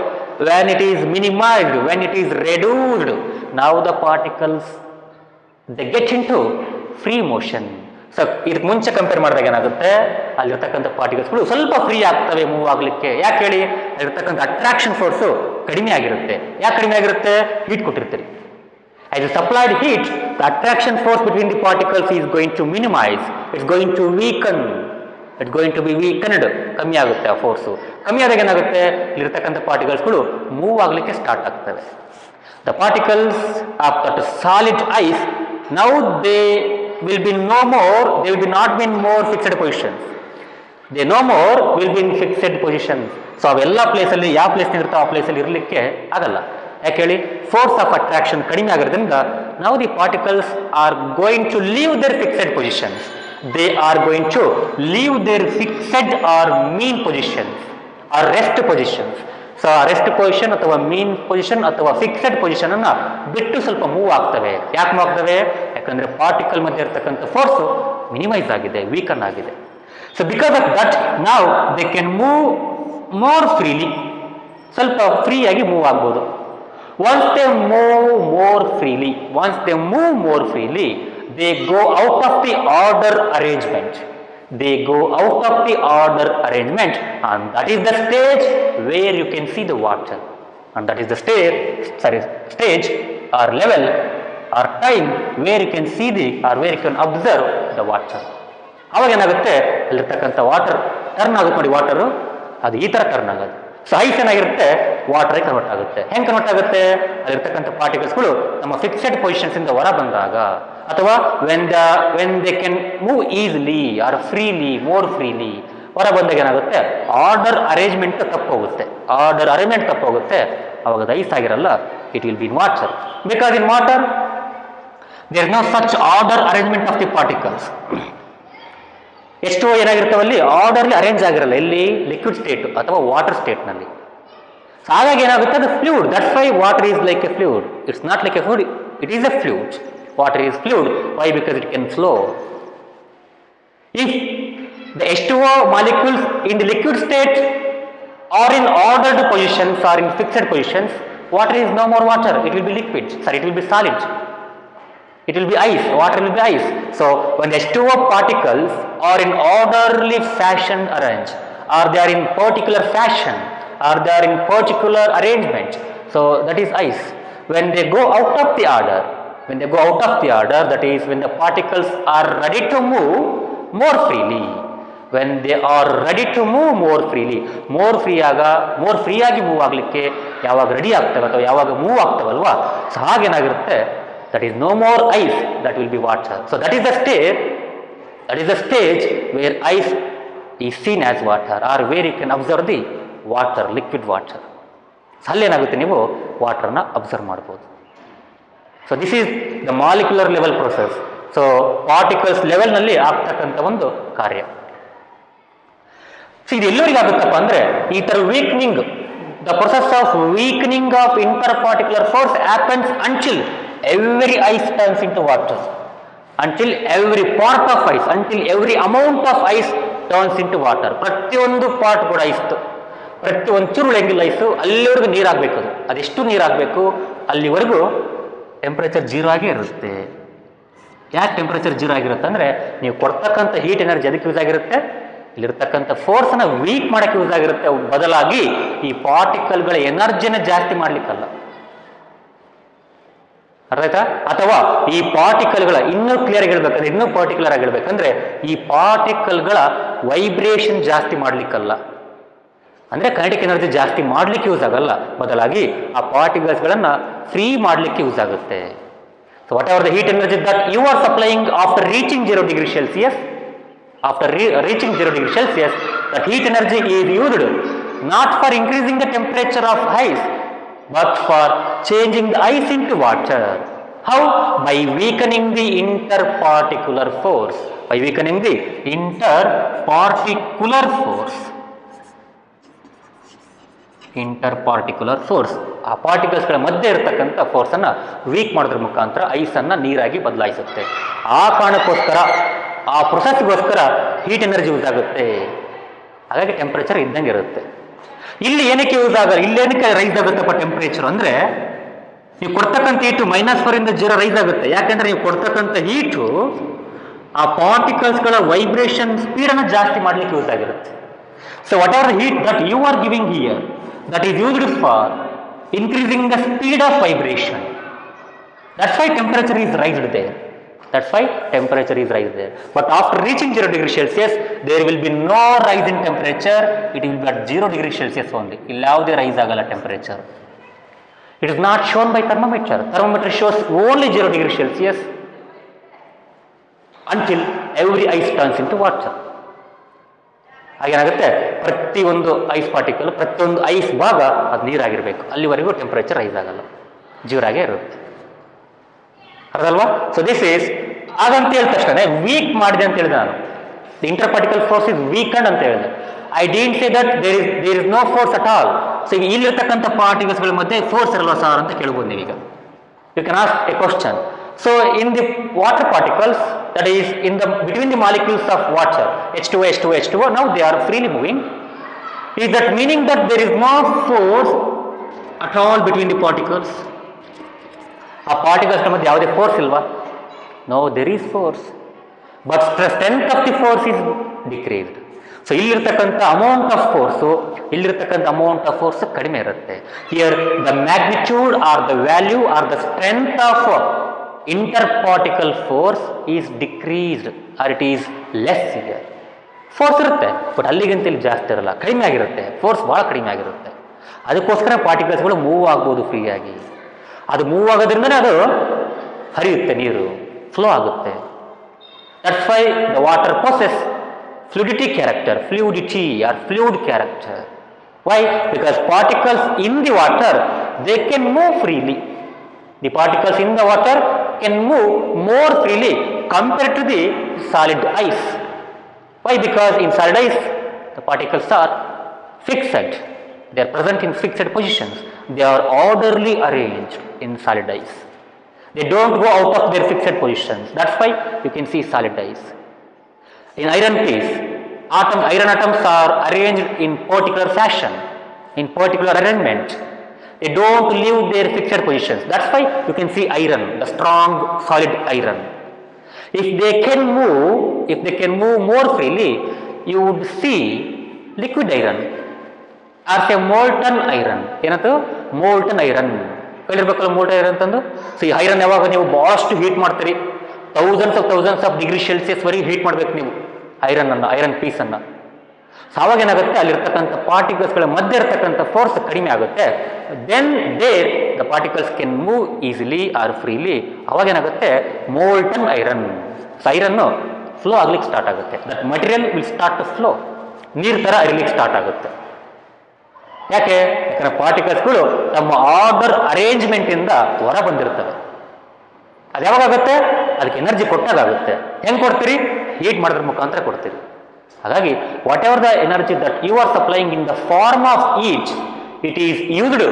when it is minimized, when it is reduced, now the particles they get into free motion. So ಇದಕ್ಕೆ ಮುಂಚೆ ಕಂಪೇರ್ ಮಾಡಿದಾಗ ಏನಾಗುತ್ತೆ, ಅಲ್ಲಿರ್ತಕ್ಕಂಥ ಪಾರ್ಟಿಕಲ್ಸ್ಗಳು ಸ್ವಲ್ಪ ಫ್ರೀ ಆಗ್ತವೆ ಮೂವ್ ಆಗ್ಲಿಕ್ಕೆ. ಯಾಕೆ ಹೇಳಿ, ಅಲ್ಲಿರ್ತಕ್ಕಂಥ ಅಟ್ರಾಕ್ಷನ್ ಫೋರ್ಸು ಕಡಿಮೆ ಆಗಿರುತ್ತೆ. ಯಾಕೆ ಕಡಿಮೆ ಆಗಿರುತ್ತೆ, heat ಕೊಟ್ಟಿರ್ತೀರಿ. As you supplied heat, the attraction force between the particles is going to minimize, it's going to weaken, it's going to be weakened, ಕಮ್ಮಿ ಆಗುತ್ತೆ ಆ ಫೋರ್ಸು. ಕಮ್ಮಿ ಆದಾಗ ಏನಾಗುತ್ತೆ, ಇಲ್ಲಿರ್ತಕ್ಕಂಥ ಪಾರ್ಟಿಕಲ್ಸ್ಗಳು ಮೂವ್ ಆಗಲಿಕ್ಕೆ ಸ್ಟಾರ್ಟ್ ಆಗ್ತವೆ. The particles of that solid ice now they will be no more, they will be not be in more fixed positions, they no more will be in fixed positions. So ಅವೆಲ್ಲ ಪ್ಲೇಸಲ್ಲಿ ಯಾವ place ಇರ್ತಾವೆ ಆ ಪ್ಲೇಸಲ್ಲಿ ಇರಲಿಕ್ಕೆ ಆಗಲ್ಲ. ಯಾಕೆ ಹೇಳಿ, ಫೋರ್ಸ್ ಆಫ್ ಅಟ್ರಾಕ್ಷನ್ ಕಡಿಮೆ ಆಗೋದ್ರಿಂದ ನಾವು the particles are going to leave their fixed positions, they are going to leave their fixed or mean positions or rest positions. So ಆ ರೆಸ್ಟ್ ಪೊಸಿಷನ್ ಅಥವಾ ಮೀನ್ ಪೊಸಿಷನ್ ಅಥವಾ ಫಿಕ್ಸೆಡ್ ಪೊಸಿಷನ್ ಅನ್ನ ಬಿಟ್ಟು ಸ್ವಲ್ಪ move ಆಗ್ತವೆ. ಯಾಕೆ ಮೂವ್ ಆಗ್ತವೆ, ಯಾಕಂದ್ರೆ ಪಾರ್ಟಿಕಲ್ ಮಧ್ಯೆ ಇರತಕ್ಕಂಥ ಫೋರ್ಸ್ ಮಿನಿಮೈಸ್ ಆಗಿದೆ, ವೀಕನ್ ಆಗಿದೆ. ಸೊ ಬಿಕಾಸ್ ಆಫ್ ದಟ್ ನಾವು they can move more freely, ಸ್ವಲ್ಪ ಫ್ರೀಯಾಗಿ ಮೂವ್ ಆಗ್ಬೋದು. once they move more freely, they go out of the order arrangement, and that is the stage where you can see the water, and that is the stage or level or time where you can see where you can observe the water. ಅವಾಗ ಏನಾಗುತ್ತೆ, ಅಲ್ಲಿರ್ತಕ್ಕಂಥ water turn ಆಗುತ್ತೆ ನೋಡಿ, water ಅದು ಈ ಥರ turn ಆಗೋದು. So ice ಏನಾಗಿರುತ್ತೆ, ವಾಟರ್ ಕನ್ವರ್ಟ್ ಆಗುತ್ತೆ. ಹೆಂಗೆ ಕನ್ವರ್ಟ್ ಆಗುತ್ತೆ, ಅಲ್ಲಿರ್ತಕ್ಕಂಥ ಪಾರ್ಟಿಕಲ್ಸ್ಗಳು ನಮ್ಮ ಫಿಕ್ಸೆಡ್ ಪೊಸಿಷನ್ಸ್ ಇಂದ ಹೊರ ಬಂದಾಗ, ಅಥವಾ when they can move easily or freely, more freely ಹೊರ ಬಂದಾಗ ಏನಾಗುತ್ತೆ, ಆರ್ಡರ್ ಅರೇಂಜ್ಮೆಂಟ್ ತಪ್ಪೋಗುತ್ತೆ. ಅವಾಗ ಅದು ಐಸ್ ಆಗಿರಲ್ಲ, it will be in water. Because in water there is no such order arrangement of the particles. ಎಷ್ಟೋ ಏನಾಗಿರ್ತಾವಲ್ಲಿ ಆರ್ಡರ್ಲಿ ಅರೇಂಜ್ ಆಗಿರಲ್ಲ, ಎಲ್ಲಿ ಲಿಕ್ವಿಡ್ ಸ್ಟೇಟ್ ಅಥವಾ ವಾಟರ್ ಸ್ಟೇಟ್ನಲ್ಲಿ. ಹಾಗಾಗಿ ಏನಾಗುತ್ತೆ, ಅದು fluid. That's why water is like a fluid. It's not like a fluid, it is a fluid. Water is fluid. Why? Because it can flow. If the H2O molecules in the liquid state are in ordered positions or in fixed positions, water is no more water. It will be liquid. Sorry, it will be solid. It will be ice. Water will be ice. So when the H2O particles are in orderly fashion arranged, or they are in particular fashion, or they are in particular arrangement, So that is ice. When they go out of the order, that is when the particles are ready to move more freely. When they are ready to move more freely, more free ಆಗಿ move ಆಗಲಿಕ್ಕೆ ಯಾವಾಗ ready ಆಗ್ತವೆ ಅಥವಾ ಯಾವಾಗ move ಆಗ್ತವಲ್ವಾ, so ಹಾಗೇನಾಗಿರುತ್ತೆ, that is no more ice, that will be water. So that is the stage where ice is seen as water, or where you can observe the water, liquid water. So ಅಲ್ಲೇನಾಗುತ್ತೆ, ನೀವು ವಾಟರ್ನ observe ಮಾಡ್ಬೋದು. So this is the molecular level process. So particles ಲೆವೆಲ್ನಲ್ಲಿ ಆಗ್ತಕ್ಕಂಥ ಒಂದು ಕಾರ್ಯ. So ಇದು ಎಲ್ಲರಿಗೂ ಆಗುತ್ತಪ್ಪ ಅಂದರೆ, ಈ ಥರ weakening, the process of weakening of inter particular force happens until every ice turns into water, until every part of ice, until every amount of ice turns into water. ಪ್ರತಿಯೊಂದು ಪಾರ್ಟ್ ಕೂಡ ಐಸ್ತು, ಪ್ರತಿಯೊಂದು ಚುರುಳು ಹೆಂಗಿಲ್ಲ ice, ಅಲ್ಲಿವರೆಗೂ ನೀರಾಗಬೇಕು. ಅದೆಷ್ಟು ನೀರಾಗಬೇಕು, ಅಲ್ಲಿವರೆಗೂ temperature 0 ಆಗೇ ಇರುತ್ತೆ. ಯಾಕೆ temperature 0 ಆಗಿರುತ್ತೆ ಅಂದರೆ, ನೀವು ಕೊಡ್ತಕ್ಕಂಥ ಹೀಟ್ ಎನರ್ಜಿ ಅದಕ್ಕೆ ಯೂಸ್ ಆಗಿರುತ್ತೆ, ಇಲ್ಲಿರ್ತಕ್ಕಂಥ ಫೋರ್ಸನ್ನು ವೀಕ್ ಮಾಡೋಕ್ಕೆ ಯೂಸ್ ಆಗಿರುತ್ತೆ. ಬದಲಾಗಿ ಈ ಪಾರ್ಟಿಕಲ್ಗಳ ಎನರ್ಜಿನ ಜಾಸ್ತಿ ಮಾಡಲಿಕ್ಕಲ್ಲ. ಅರ್ಥ ಆಯ್ತಾ? ಅಥವಾ ಈ ಪಾರ್ಟಿಕಲ್ಗಳ ಇನ್ನೂ ಕ್ಲಿಯರ್ ಆಗಿರ್ಬೇಕಂದ್ರೆ, ಇನ್ನೂ ಪರ್ಟಿಕ್ಯುಲರ್ ಆಗಿರ್ಬೇಕಂದ್ರೆ, ಈ ಪಾರ್ಟಿಕಲ್ಗಳ ವೈಬ್ರೇಷನ್ ಜಾಸ್ತಿ ಮಾಡ್ಲಿಕ್ಕಲ್ಲ. ಅಂದ್ರೆ ಕೈನೆಟಿಕ್ ಎನರ್ಜಿ ಜಾಸ್ತಿ ಮಾಡ್ಲಿಕ್ಕೆ ಯೂಸ್ ಆಗಲ್ಲ, ಬದಲಾಗಿ ಆ ಪಾರ್ಟಿಕಲ್ಸ್ಗಳನ್ನ ಫ್ರೀ ಮಾಡ್ಲಿಕ್ಕೆ ಯೂಸ್ ಆಗುತ್ತೆ. So whatever the heat energy that you are supplying after reaching 0 degree Celsius, that heat energy is used not for increasing the temperature of ice, but for changing the ice into water. How? By weakening the interparticular force. Interparticular force. ಆ ಪಾರ್ಟಿಕಲ್ಸ್ಗಳ ಮಧ್ಯೆ ಇರತಕ್ಕಂಥ ಫೋರ್ಸನ್ನು weak ಮಾಡೋದ್ರ ಮುಖಾಂತರ ಐಸನ್ನು ನೀರಾಗಿ ಬದಲಾಯಿಸುತ್ತೆ. ಆ ಕಾರಣಕ್ಕೋಸ್ಕರ, ಆ ಪ್ರೊಸೆಸ್ಗೋಸ್ಕರ ಹೀಟ್ ಎನರ್ಜಿ ಯೂಸ್ ಆಗುತ್ತೆ. ಹಾಗಾಗಿ ಟೆಂಪ್ರೇಚರ್ ಇದ್ದಂಗೆ ಇರುತ್ತೆ. ಇಲ್ಲಿ ಏನಕ್ಕೆ ಯೂಸ್ ಆಗಲ್ಲ, ಇಲ್ಲಿ ಏನಕ್ಕೆ ರೈಸ್ ಆಗುತ್ತಪ್ಪ ಟೆಂಪ್ರೇಚರ್ ಅಂದರೆ, ನೀವು ಕೊಡ್ತಕ್ಕಂಥ ಹೀಟು -4 ಇಂದ 0 ರೈಸ್ ಆಗುತ್ತೆ. ಯಾಕೆಂದ್ರೆ ನೀವು ಕೊಡ್ತಕ್ಕಂಥ ಹೀಟು ಆ ಪಾರ್ಟಿಕಲ್ಸ್ಗಳ ವೈಬ್ರೇಷನ್ ಸ್ಪೀಡನ್ನು ಜಾಸ್ತಿ ಮಾಡಲಿಕ್ಕೆ ಯೂಸ್ ಆಗಿರುತ್ತೆ. So whatever heat that you are giving here, that is used for increasing the speed of vibration. That's why temperature is raised there. But after reaching 0 degree Celsius, there will be no rise in temperature. It will be at 0 degree Celsius only. ಇಲ್ಲಿ ಯಾವುದೇ rice ಆಗಲ್ಲ temperature. It is not shown by thermometer. Thermometer shows only 0 degree Celsius until every ice turns into water. ಹಾಗೇನಾಗುತ್ತೆ, ಪ್ರತಿಯೊಂದು ice particle, ಪ್ರತಿಯೊಂದು ice ಭಾಗ ಅದು ನೀರಾಗಿರ್ಬೇಕು. ಅಲ್ಲಿವರೆಗೂ temperature rice ಆಗಲ್ಲ, 0 ಆಗೇ ಇರುತ್ತೆ. ಅರ್ಧಲ್ವಾ? ಸೊ ದಿಸ್ ಈಸ್, ಹಾಗಂತ ಹೇಳಿದ ತಕ್ಷಣ ವೀಕ್ ಮಾಡಿದೆ ಅಂತ ಹೇಳಿದೆ ನಾನು. The inter particle force is weakened ಅಂತ ಹೇಳಿದೆ. I didn't say that there is no force at all. So ಈಗ ಇಲ್ಲಿರ್ತಕ್ಕಂಥ ಪಾರ್ಟಿಕಲ್ಸ್ಗಳ ಮಧ್ಯೆ ಫೋರ್ಸ್ ಇರಲ್ವಾ ಸರ್ ಅಂತ ಕೇಳ್ಬೋದು ನೀವೀಗ. You can ask a question. So in the water particles, that is between the molecules of water, H2O, now they are freely moving. Is that meaning that there is no force at all between the particles? ಆ particles ಮಧ್ಯೆ ಯಾವುದೇ force ಇಲ್ವಾ? No, there is force, but the strength of the force is decreased. So ಇಲ್ಲಿರ್ತಕ್ಕಂಥ amount of force ಕಡಿಮೆ ಇರುತ್ತೆ. Here the magnitude are the value are the strength of interparticle force is decreased, or it is less here. Force ಇರುತ್ತೆ, but ಅಲ್ಲಿಗಿಂತ ಇಲ್ಲಿ ಜಾಸ್ತಿ ಇರಲ್ಲ, ಕಡಿಮೆ ಆಗಿರುತ್ತೆ. Force ಭಾಳ ಕಡಿಮೆ ಆಗಿರುತ್ತೆ. ಅದಕ್ಕೋಸ್ಕರ ಪಾರ್ಟಿಕಲ್ಸ್ಗಳು ಮೂವ್ ಆಗ್ಬೋದು ಫ್ರೀಯಾಗಿ. ಅದು ಮೂವ್ ಆಗೋದ್ರಿಂದನೇ ಅದು ಹರಿಯುತ್ತೆ, ನೀರು ಫ್ಲೋ ಆಗುತ್ತೆ. That's why the water possess fluidity or fluid character. Why? Because particles in the water, they can move freely. The particles in the water can move more freely compared to the solid ice. Why? Because in solid ice, the particles are fixed. They are present in fixed positions. They are orderly arranged in solid ice. They don't go out of their fixed positions. That's why you can see solid ice. In iron case, iron atoms are arranged in particular fashion, in particular arrangement. They don't leave their fixed positions. That's why you can see iron, the strong solid iron. If they can move more freely, you would see liquid iron. Or a molten iron. ಏನಂತ molten iron ಕೇಳಿರ್ಬೇಕಲ್ಲ molten iron ಅಂತಂದು. ಸೊ ಈ iron ಯಾವಾಗ ನೀವು ಬಹಳಷ್ಟು heat ಮಾಡ್ತೀರಿ, thousands of degree Celsius ವರೆಗೆ ಹೀಟ್ ಮಾಡ್ಬೇಕು ನೀವು ಐರನ್ ಪೀಸ್ ಅನ್ನ. ಆವಾಗ ಏನಾಗುತ್ತೆ, ಅಲ್ಲಿರ್ತಕ್ಕಂಥ ಪಾರ್ಟಿಕಲ್ಸ್ಗಳ ಮಧ್ಯೆ ಇರತಕ್ಕಂಥ ಫೋರ್ಸ್ ಕಡಿಮೆ ಆಗುತ್ತೆ. Then there the particles can move easily or freely. ಅವಾಗ ಏನಾಗುತ್ತೆ, ಮೋಲ್ಟನ್ ಐರನ್ ಫ್ಲೋ ಆಗ್ಲಿಕ್ಕೆ ಸ್ಟಾರ್ಟ್ ಆಗುತ್ತೆ. That material will start to flow, ನೀರ್ ತರ ಹರಿಲಿಕ್ಕೆ ಸ್ಟಾರ್ಟ್ ಆಗುತ್ತೆ. ಯಾಕಂದ್ರೆ ಪಾರ್ಟಿಕಲ್ಸ್ಗಳು ತಮ್ಮ ಆರ್ಡರ್ ಅರೇಂಜ್ಮೆಂಟ್ ಇಂದ ಹೊರ ಬಂದಿರ್ತವೆ. ಅದು ಯಾವಾಗುತ್ತೆ, ಅದಕ್ಕೆ ಎನರ್ಜಿ ಕೊಟ್ಟಾಗುತ್ತೆ. ಹೆಂಗ್ ಕೊಡ್ತೀರಿ, ಹೀಟ್ ಮಾಡೋದ್ರ ಮುಖಾಂತರ ಕೊಡ್ತೀರಿ. ಹಾಗಾಗಿ whatever the energy that you are supplying in the form of heat, it is used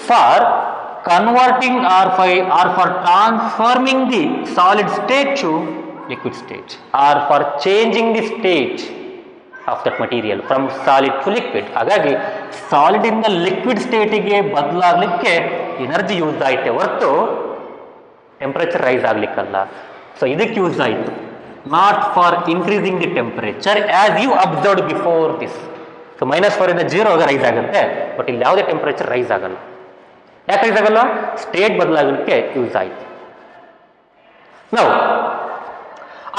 for converting or for transforming the solid state to liquid state or for changing the state of that material from solid to liquid. ಹಾಗಾಗಿ solid ಇಂದ liquid ಸ್ಟೇಟಿಗೆ ಬದಲಾಗಲಿಕ್ಕೆ energy use ಆಯ್ತೆ ಹೊರತು temperature rise ಆಗ್ಲಿಕ್ಕಲ್ಲ. So ಇದಕ್ಕೆ use ಆಯಿತು, not for increasing the temperature as you observed before this. So -4 ಇಂದ 0 ರೈಸ್ ಆಗುತ್ತೆ, ಬಟ್ ಇಲ್ಲಿ ಯಾವುದೇ ಟೆಂಪರೇಚರ್ ರೈಸ್ ಆಗಲ್ಲ. ಯಾಕೆ ರೈಸ್ ಆಗಲ್ಲ, ಸ್ಟೇಟ್ ಬದಲಾಗಲಿಕ್ಕೆ ಯೂಸ್ ಆಯಿತು. ನಾವು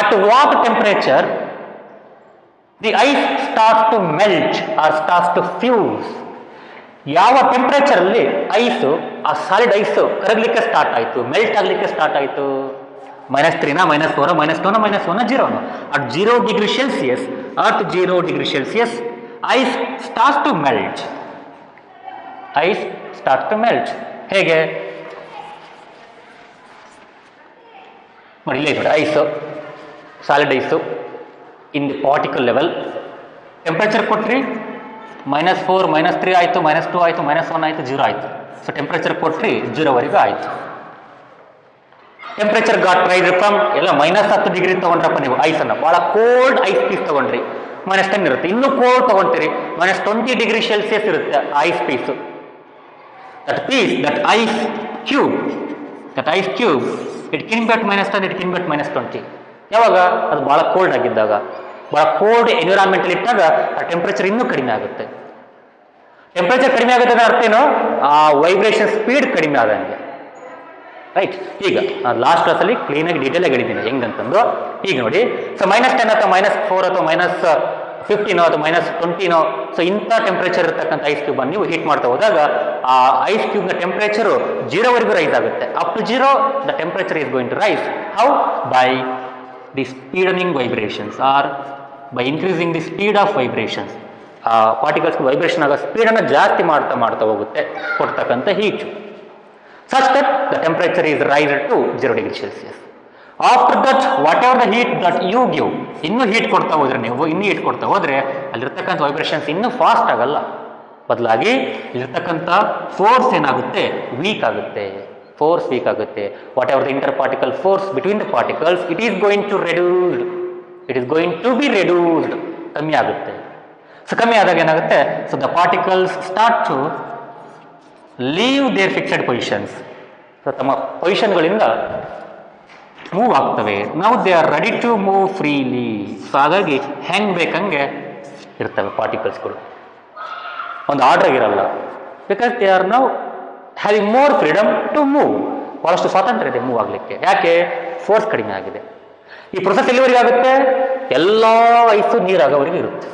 at what temperature the ice starts to melt or starts to fuse? ಯಾವ ಟೆಂಪರೇಚರ್ ಅಲ್ಲಿ ಐಸು, ಆ ಸಾಲಿಡ್ ಐಸು ಕರಗಲಿಕ್ಕೆ ಸ್ಟಾರ್ಟ್ ಆಯಿತು, ಮೆಲ್ಟ್ ಆಗಲಿಕ್ಕೆ ಸ್ಟಾರ್ಟ್ ಆಯಿತು? -3 -4 -2 -1 0. at 0 degree Celsius, at 0 degree Celsius ice starts to melt. ice starts to melt. ಹೇಗೆ ನೋಡಿ, ಇಲ್ಲೇ ನೋಡಿ, ice, solid ice in the particle level. Temperature ಕೊಟ್ರಿ, -4 -3 ಆಯಿತು, -2 ಆಯಿತು, -1 ಆಯಿತು, 0 ಆಯಿತು. ಸೊ ಟೆಂಪರೇಚರ್ ಕೊಟ್ರಿ 0 ವರೆಗೂ ಆಯಿತು. ಟೆಂಪರೇಚರ್ ಗಾಟ್ ರೈಸ್ ಫ್ರಮ್ ಎಲ್ಲ -10 ಡಿಗ್ರಿ ತೊಗೊಂಡ್ರಪ್ಪ ನೀವು ಐಸನ್ನು, ಭಾಳ ಕೋಲ್ಡ್ ಐಸ್ ಪೀಸ್ ತೊಗೊಂಡ್ರಿ, -10 ಇರುತ್ತೆ. ಇನ್ನೂ ಕೋಲ್ಡ್ ತೊಗೊಳ್ತೀರಿ, -20 ಡಿಗ್ರಿ ಸೆಲ್ಸಿಯಸ್ ಇರುತ್ತೆ ice piece. That ice cube it can be at -10, it can be at -20. ಯಾವಾಗ ಅದು ಭಾಳ ಕೋಲ್ಡ್ ಆಗಿದ್ದಾಗ, ಭಾಳ ಕೋಲ್ಡ್ ಎನ್ವಿರಾನ್ಮೆಂಟಲ್ಲಿ ಇಟ್ಟಾಗ ಆ ಟೆಂಪರೇಚರ್ ಇನ್ನೂ ಕಡಿಮೆ ಆಗುತ್ತೆ. ಟೆಂಪರೇಚರ್ ಕಡಿಮೆ ಆಗುತ್ತೆ ಅಂದ್ರೆ ಅರ್ಥ ಏನು, ಆ ವೈಬ್ರೇಷನ್ ಸ್ಪೀಡ್ ಕಡಿಮೆ ಆದಂಗೆ. ರೈಟ್, ಈಗ ಲಾಸ್ಟ್ ಕ್ಲಾಸಲ್ಲಿ ಕ್ಲೀನಾಗಿ ಡೀಟೇಲ್ ಆಗಿ ಹೇಳಿದ್ದೀನಿ ಹೆಂಗಂತಂದು. ಈಗ ನೋಡಿ, ಸೊ -10 ಅಥವಾ -4 ಅಥವಾ -15 ಅಥವಾ -20, ಸೊ ಇಂಥ ಟೆಂಪರೇಚರ್ ಇರತಕ್ಕಂಥ ಐಸ್ ಕ್ಯೂಬ್ ನೀವು ಹೀಟ್ ಮಾಡ್ತಾ ಹೋದಾಗ ಆ ಐಸ್ ಕ್ಯೂಬ್ನ ಟೆಂಪರೇಚರು 0 ವರೆಗೂ ರೈಸ್ ಆಗುತ್ತೆ. Up to 0 the temperature is going to rise. How? By the speedening vibrations or by increasing the speed of vibrations. ಆ ಪಾರ್ಟಿಕಲ್ಸ್ ವೈಬ್ರೇಷನ್ ಆಗೋ ಸ್ಪೀಡನ್ನು ಜಾಸ್ತಿ ಮಾಡ್ತಾ ಹೋಗುತ್ತೆ ಕೊಡ್ತಕ್ಕಂಥ heat. such that the temperature is raised to 0 degree Celsius. After that, whatever the heat that you give, ಇನ್ನೂ heat ಕೊಡ್ತಾ ಹೋದ್ರೆ ನೀವು, ಇನ್ನೂ ಹೀಟ್ ಕೊಡ್ತಾ ಹೋದ್ರೆ ಅಲ್ಲಿರ್ತಕ್ಕಂಥ ವೈಬ್ರೇಷನ್ಸ್ ಇನ್ನೂ ಫಾಸ್ಟ್ ಆಗಲ್ಲ, ಬದಲಾಗಿ ಇಲ್ಲಿರ್ತಕ್ಕಂಥ ಫೋರ್ಸ್ ಏನಾಗುತ್ತೆ, ವೀಕ್ ಆಗುತ್ತೆ. Whatever the inter particle force between the particles, it is going to be reduced, ಕಮ್ಮಿ ಆಗುತ್ತೆ. ಸೊ ಕಮ್ಮಿ ಆದಾಗ ಏನಾಗುತ್ತೆ, so the particles start to leave their fixed positions. So ತಮ್ಮ ಪೊಸಿಷನ್ಗಳಿಂದ ಮೂವ್ ಆಗ್ತವೆ. ನಾವು they are ready to move freely. So ಹಾಗಾಗಿ ಹೆಂಗೆ ಬೇಕಂಗೆ ಇರ್ತವೆ ಪಾರ್ಟಿಕಲ್ಸ್ಗಳು, ಒಂದು ಆರ್ಡರ್ ಆಗಿರಲ್ಲ. Because they are now having more freedom to move. ಭಾಳಷ್ಟು ಸ್ವಾತಂತ್ರ್ಯ ಇದೆ ಮೂವ್ ಆಗಲಿಕ್ಕೆ. ಯಾಕೆ? ಫೋರ್ಸ್ ಕಡಿಮೆ ಆಗಿದೆ. ಈ ಪ್ರೊಸೆಸ್ ಎಲ್ಲಿವರೆಗೆ ಆಗುತ್ತೆ? ಎಲ್ಲ ಐಸು ನೀರಾಗೋವರೆಗೂ ಇರುತ್ತೆ.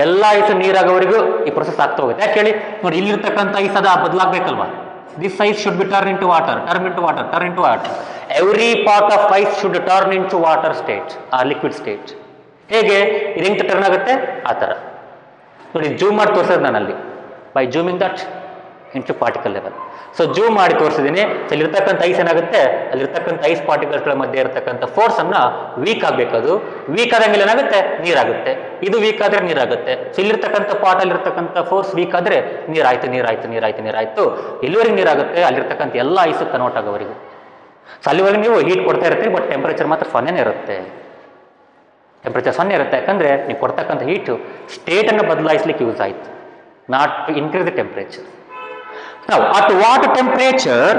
ಎಲ್ಲ ಐಸು ನೀರಾಗೋವರೆಗೂ ಈ ಪ್ರೊಸೆಸ್ ಆಗ್ತಾ ಹೋಗುತ್ತೆ. ಯಾಕೆ ಹೇಳಿ ನೋಡಿ, ಇಲ್ಲಿರ್ತಕ್ಕಂಥ ಐಸ್ ಅದ ಬದಲಾಗಬೇಕಲ್ವಾ? This ice should be turn into water. Every part of ice should turn into water state or liquid state. ಹೇಗೆ ಇದು ಹೆಂಗೆ ಟರ್ನ್ ಆಗುತ್ತೆ? ಆ ಥರ ನೋಡಿ, ಜೂಮ್ ಮಾಡಿ ತೋರಿಸೋದು ನಾನಲ್ಲಿ by zooming that into particle level. So zoom ಮಾಡಿ ತೋರಿಸಿದ್ದೀನಿ. ಅಲ್ಲಿರ್ತಕ್ಕಂಥ ಐಸ್ ಏನಾಗುತ್ತೆ, ಅಲ್ಲಿರ್ತಕ್ಕಂಥ ಐಸ್ ಪಾರ್ಟಿಕಲ್ಸ್ಗಳ ಮಧ್ಯೆ ಇರತಕ್ಕಂಥ ಫೋರ್ಸನ್ನು ವೀಕ್ ಆಗಬೇಕದು. ವೀಕ್ ಆದಂಗೆ ಏನಾಗುತ್ತೆ, ನೀರಾಗುತ್ತೆ. ಇದು ವೀಕ್ ಆದರೆ ನೀರಾಗುತ್ತೆ. ಸೊ ಇಲ್ಲಿರ್ತಕ್ಕಂಥ ಪಾರ್ಟಲ್ಲಿರ್ತಕ್ಕಂಥ ಫೋರ್ಸ್ ವೀಕ್ ಆದರೆ ನೀರಾಯ್ತು. ಎಲ್ಲಿವರೆಗೆ ನೀರಾಗುತ್ತೆ? ಅಲ್ಲಿರ್ತಕ್ಕಂಥ ಎಲ್ಲ ಐಸು ಕನ್ವರ್ಟ್ ಆಗೋವರೆಗೂ. ಸೊ ಅಲ್ಲಿವರೆಗೆ ನೀವು ಹೀಟ್ ಕೊಡ್ತಾ ಇರ್ತೀರಿ, ಬಟ್ ಟೆಂಪರೇಚರ್ ಮಾತ್ರ 0 ಇರುತ್ತೆ. ಯಾಕಂದರೆ ನೀವು ಕೊಡ್ತಕ್ಕಂಥ ಹೀಟು ಸ್ಟೇಟನ್ನು ಬದಲಾಯಿಸ್ಲಿಕ್ಕೆ ಯೂಸ್ ಆಯಿತು, not to increase the temperature. Now, at what temperature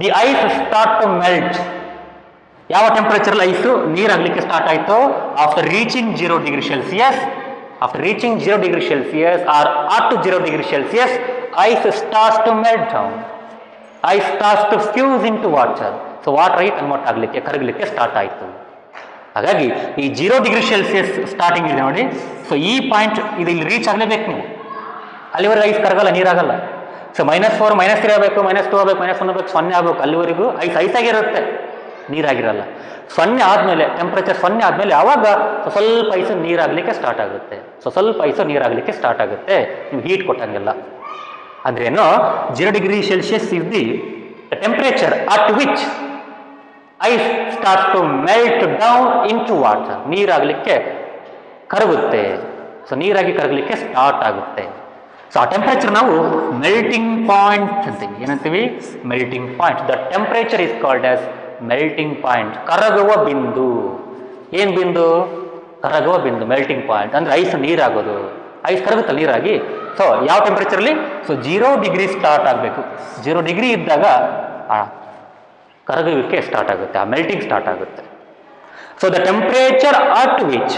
the ice start to melt? ಯಾವ ಟೆಂಪರೇಚರ್ ಐಸು ನೀರಾಗಲಿಕ್ಕೆ ಸ್ಟಾರ್ಟ್ ಆಯಿತು? After reaching 0 degree Celsius, after reaching 0 degree Celsius or up to 0 degree Celsius, ice starts to melt down. Ice starts to fuse into water. So water ಆಗಿ convert ಆಗಲಿಕ್ಕೆ ಕರಗಲಿಕ್ಕೆ start ಆಯಿತು. ಹಾಗಾಗಿ ಈ 0 degree Celsius starting ಇದೆ ನೋಡಿ. So ಈ point ಇದು ಇಲ್ಲಿ ರೀಚ್ ಆಗಲೇಬೇಕು ನೀವು. ಅಲ್ಲಿವರೆಗೆ ಐಸ್ ಕರಗಲ್ಲ, ನೀರಾಗಲ್ಲ. ಸೊ -4 -3 ಆಗಬೇಕು, -2 ಆಗಬೇಕು, -1 ಆಗಬೇಕು, 0 ಆಗಬೇಕು. ಅಲ್ಲಿವರೆಗೂ ಐಸ್ ಆಗಿರುತ್ತೆ, ನೀರಾಗಿರಲ್ಲ. 0 ಆದಮೇಲೆ ಟೆಂಪ್ರೇಚರ್ 0 ಆದಮೇಲೆ ಆವಾಗ ಸ್ವಲ್ಪ ಐಸು ನೀರಾಗಲಿಕ್ಕೆ ಸ್ಟಾರ್ಟ್ ಆಗುತ್ತೆ. ಸ್ವಲ್ಪ ಐಸು ನೀರಾಗಲಿಕ್ಕೆ ಸ್ಟಾರ್ಟ್ ಆಗುತ್ತೆ ನೀವು ಹೀಟ್ ಕೊಟ್ಟಂಗೆಲ್ಲ. ಅಂದ್ರೇನು 0 degree Celsius is the temperature at which ice start to melt down into water. ನೀರಾಗಲಿಕ್ಕೆ ಕರಗುತ್ತೆ. ಸೊ ನೀರಾಗಿ ಕರಗಲಿಕ್ಕೆ ಸ್ಟಾರ್ಟ್ ಆಗುತ್ತೆ. ಸೊ ಆ ಟೆಂಪ್ರೇಚರ್ ನಾವು ಮೆಲ್ಟಿಂಗ್ ಪಾಯಿಂಟ್ ಅಂತೀವಿ. ಏನಂತೀವಿ? Melting point. The temperature is called as melting point. ಕರಗುವ ಬಿಂದು. ಏನು ಬಿಂದು? ಕರಗುವ ಬಿಂದು, ಮೆಲ್ಟಿಂಗ್ ಪಾಯಿಂಟ್. ಅಂದರೆ ಐಸ್ ನೀರಾಗೋದು. ಐಸ್ ಕರಗುತ್ತಲ್ಲ ನೀರಾಗಿ. ಸೊ ಯಾವ ಟೆಂಪ್ರೇಚರಲ್ಲಿ? ಸೊ 0 ಡಿಗ್ರಿ ಸ್ಟಾರ್ಟ್ ಆಗಬೇಕು. 0 ಡಿಗ್ರಿ ಇದ್ದಾಗ ಕರಗುವಿಕೆ ಸ್ಟಾರ್ಟ್ ಆಗುತ್ತೆ, ಆ ಮೆಲ್ಟಿಂಗ್ ಸ್ಟಾರ್ಟ್ ಆಗುತ್ತೆ. So the temperature at which,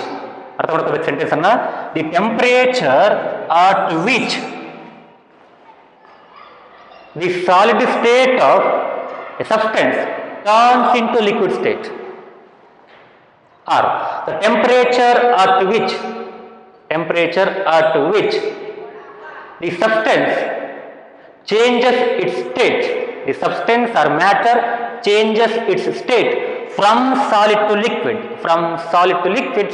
ಅರ್ಥ ಮಾಡ್ಕೋಬೇಕು ಸೆಂಟೆನ್ಸ್ ಅನ್ನ. The temperature at which the solid state of A substance turns into liquid state, are the temperature at which the substance changes its state. The substance or matter changes its state from solid to liquid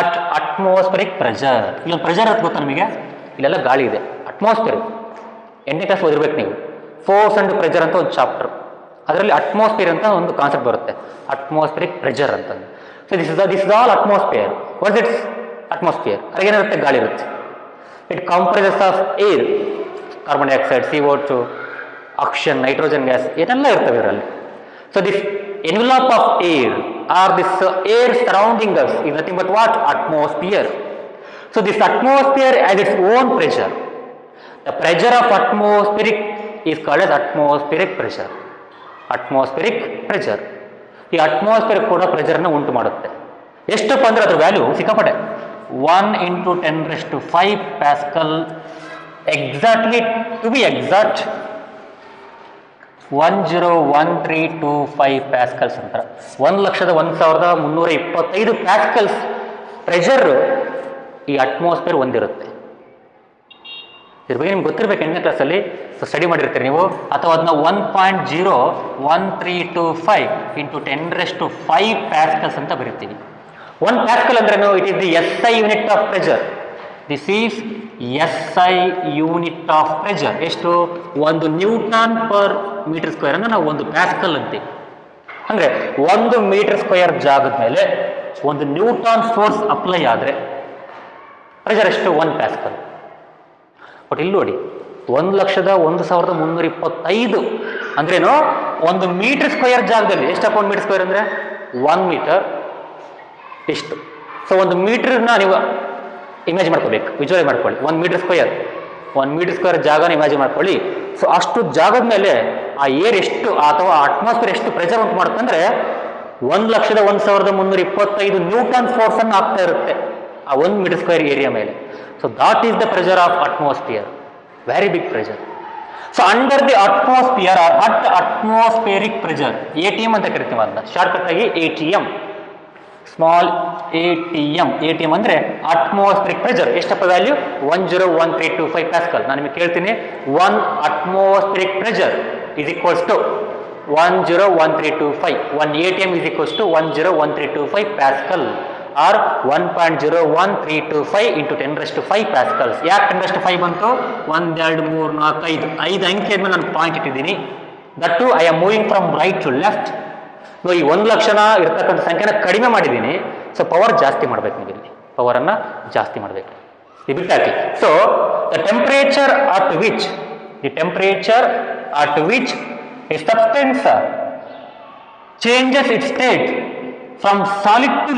at atmospheric pressure. ಇಲ್ಲಿ pressure ಅಂತ ಗೊತ್ತಾ ನಿಮಗೆ? ಇಲ್ಲೆಲ್ಲ ಗಾಳಿ ಇದೆ, atmosphere. 8ನೇ class ಓದಿರ್ಬೇಕು ನೀವು. Force and pressure ಅಂತ ಒಂದು ಚಾಪ್ಟರ್, ಅದರಲ್ಲಿ ಅಟ್ಮಾಸ್ಫಿಯರ್ ಅಂತ ಒಂದು ಕಾನ್ಸೆಪ್ಟ್ ಬರುತ್ತೆ, ಅಟ್ಮಾಸ್ಫಿರಿಕ್ ಪ್ರೆಷರ್ ಅಂತ. So this is all atmosphere. What it's atmosphere? ಅದೇನಿರುತ್ತೆ? ಗಾಳಿ ಇರುತ್ತೆ. It comprises of air, carbon dioxide, CO2, oxygen, nitrogen gas, ಏನೆಲ್ಲ ಇರ್ತವೆ ಇದರಲ್ಲಿ. So this envelope of air or this air surrounding us is nothing but what? Atmosphere. So this atmosphere has its own pressure. The pressure of atmospheric is called as atmospheric pressure. Atmospheric pressure. ಈ atmosphere ಕೂಡ ಪ್ರೆಷರ್ನ ಉಂಟು ಮಾಡುತ್ತೆ. ಎಷ್ಟಪ್ಪ ಅಂದ್ರೆ ಅದ್ರ value ಸಿಕ್ಕಾಪಟ್ಟೆ. 1 × 10⁵ pascal. Exactly, to be exact 101325 pascals ಅಂತಾರೆ. 1,01,325 pascals pressure ಈ ಅಟ್ಮಾಸ್ಫಿಯರ್ ಹೊಂದಿರುತ್ತೆ. ಇದ್ರ ಬಗ್ಗೆ ನಿಮ್ಗೆ ಗೊತ್ತಿರಬೇಕು. 8ನೇ ಕ್ಲಾಸಲ್ಲಿ ಸ್ಟಡಿ ಮಾಡಿರ್ತೀರಿ ನೀವು. ಅಥವಾ ಅದನ್ನ 1.01325 × 10⁵ ಪ್ಯಾಸ್ಕಲ್ಸ್ ಅಂತ ಬರೀತೀವಿ. 1 ಪ್ಯಾಸ್ಕಲ್ ಅಂದ್ರೇನು? It is the SI unit of pressure. This is SI unit of pressure. ಎಷ್ಟು? 1 ನ್ಯೂಟನ್ ಪರ್ ಮೀಟರ್ ಸ್ಕ್ವೇರ್ ಅಂದ್ರೆ ನಾವು 1 ಪ್ಯಾಸ್ಕಲ್ ಅಂತೀವಿ. ಅಂದರೆ 1 ಮೀಟರ್ ಸ್ಕ್ವೇರ್ ಜಾಗದ ಮೇಲೆ 1 ನ್ಯೂಟನ್ ಫೋರ್ಸ್ ಅಪ್ಲೈ ಆದರೆ ಪ್ರೆಷರ್ ಎಷ್ಟು? 1 ಪ್ಯಾಸ್ಕಲ್. ಬಟ್ ಇಲ್ಲಿ ನೋಡಿ, 1,01,325 ಅಂದ್ರೇನು? 1 ಮೀಟರ್ ಸ್ಕ್ವೇರ್ ಜಾಗದಲ್ಲಿ ಎಷ್ಟಪ್ಪ? 1 ಮೀಟರ್ ಸ್ಕ್ವೇರ್ ಅಂದರೆ 1 ಮೀಟರ್ ಇಷ್ಟು. ಸೊ 1 ಮೀಟರ್ನ ನೀವು ಇಮ್ಯಾಜಿನ್ ಮಾಡ್ಕೋಬೇಕು, ವಿಜುವಲೈಸ್ ಮಾಡ್ಕೊಳ್ಳಿ. 1 ಮೀಟರ್ ಸ್ಕ್ವೇರ್ ಜಾಗನ ಇಮ್ಯಾಜಿನ್ ಮಾಡ್ಕೊಳ್ಳಿ. ಸೊ ಅಷ್ಟು ಜಾಗದ ಮೇಲೆ ಆ ಏರ್ ಎಷ್ಟು ಅಥವಾ ಅಟ್ಮಾಸ್ಫಿಯರ್ ಎಷ್ಟು ಪ್ರೆಷರ್ ಉಂಟು ಮಾಡುತ್ತಂದ್ರೆ 1,01,325 ನ್ಯೂಟನ್ ಫೋರ್ಸ್ ಅನ್ನು ಆಗ್ತಾ ಇರುತ್ತೆ ಆ 1 ಮೀಟರ್ ಸ್ಕ್ವೇರ್ ಏರಿಯಾ ಮೇಲೆ. So that is the pressure of atmosphere, very big pressure. So under the atmosphere or at atmospheric pressure, ATM ಅಂತ ಕರಿತೀವಿ ಅದನ್ನ ಶಾರ್ಟ್ಕಟ್ ಆಗಿ ATM, ಸ್ಮಾಲ್ ATM ಅಂದರೆ ಅಟ್ಮಾಸ್ಫಿರಿಕ್ ಪ್ರೆಷರ್. ಎಷ್ಟಪ್ಪ ವ್ಯಾಲ್ಯೂ? 101325 ಪ್ಯಾಸ್ಕಲ್. ನಾನು ನಿಮಗೆ ಕೇಳ್ತೀನಿ, 1 atmospheric pressure is equals to 101325. 1 ATM is equals to 101325 pascal or 1.01325 × 10⁵ pascals. ಯಾಕೆ 10⁵ ಬಂತು? 1 2 3 4 5 ಅಂಕೆ ಮೇಲೆ ನಾನು ಪಾಯಿಂಟ್ ಇಟ್ಟಿದ್ದೀನಿ. That to I am moving from right to left. ಈ 1 ಲಕ್ಷಣ ಇರ್ತಕ್ಕಂಥ ಸಂಖ್ಯೆನ ಕಡಿಮೆ ಮಾಡಿದ್ದೀನಿ. ಸೊ ಪವರ್ ಜಾಸ್ತಿ ಮಾಡಬೇಕು, ನೀವು ಇಲ್ಲಿ ಪವರನ್ನು ಜಾಸ್ತಿ ಮಾಡಬೇಕು. ಇದು ಬಿಟ್ಟಾಕಿ. So the temperature at which a substance changes its state from solid to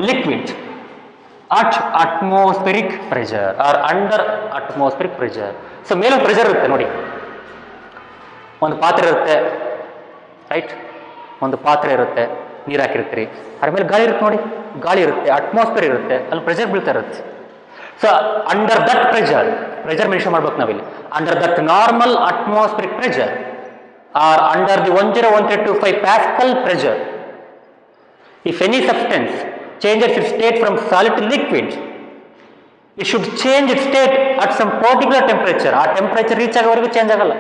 liquid at atmospheric pressure or under atmospheric pressure. So ಮೇಲೆ ಪ್ರೆಷರ್ ಇರುತ್ತೆ ನೋಡಿ, ಒಂದು ಪಾತ್ರೆ ಇರುತ್ತೆ, ರೈಟ್? ಒಂದು ಪಾತ್ರೆ ಇರುತ್ತೆ, ನೀರು ಹಾಕಿರ್ತೀರಿ, ಅದ್ರ ಮೇಲೆ ಗಾಳಿ ಇರುತ್ತೆ ನೋಡಿ. ಗಾಳಿ ಇರುತ್ತೆ, ಅಟ್ಮಾಸ್ಫಿಯರ್ ಇರುತ್ತೆ, ಅಲ್ಲಿ ಪ್ರೆಷರ್ ಬೀಳ್ತಾ ಇರುತ್ತೆ. So under that pressure mention ಮಾಡ್ಬೇಕು ನಾವಿಲ್ಲಿ. Under that normal atmospheric pressure or under the 101.25 Pascal pressure, if any substance changes its state from solid to liquid, it should change its state at some particular temperature. ಆ temperature reach ಆಗೋವರೆಗೂ change ಆಗಲ್ಲ.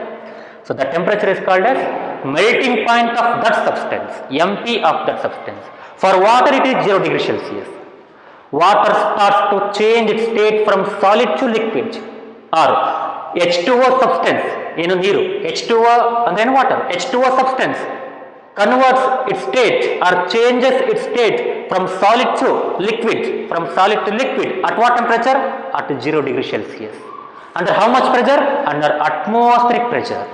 So the temperature is called as melting point of that substance, MP of that substance. For water it is 0 degree Celsius. Water starts to change its state from solid to liquid, or H2O substance, ಏನು ನೀರು, H2O ಅಂದ್ರೆ water, H2O substance converts its state or changes its state from solid to liquid, at what temperature? At 0 degree Celsius. Under how much pressure? Under atmospheric pressure.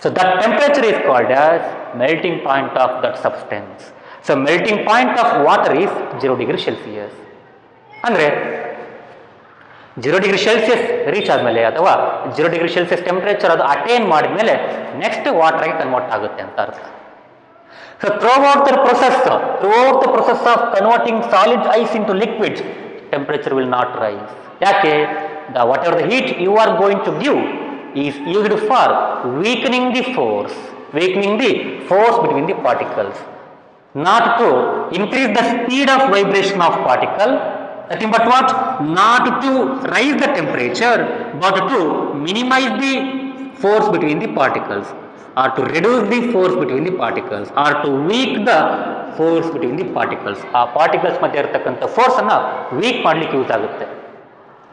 So that temperature is called as melting point of that substance. So melting point of water is 0 degree Celsius. ಅಂದ್ರೆ 0 degree Celsius reach ಆದಮೇಲೆ ಅಥವಾ 0 degree Celsius temperature ಅದು attain ಮಾಡಿದ್ಮೇಲೆ next water ಆಗಿ convert ಆಗುತ್ತೆ ಅಂತ ಅರ್ಥ. So throughout the process of converting solid ice into liquid, temperature will not rise. ಯಾಕೆ? Whatever the heat you are going to give is used for weakening the force between the particles, not to increase the speed of vibration of particle. Nothing but what? Not to raise the temperature, but to minimize the force between the particles, or to reduce the force between the particles, or to weak the force between the particles. ಆ particles ಮಧ್ಯೆ ಇರತಕ್ಕಂಥ ಫೋರ್ಸನ್ನು weak ಮಾಡಲಿಕ್ಕೆ use ಆಗುತ್ತೆ.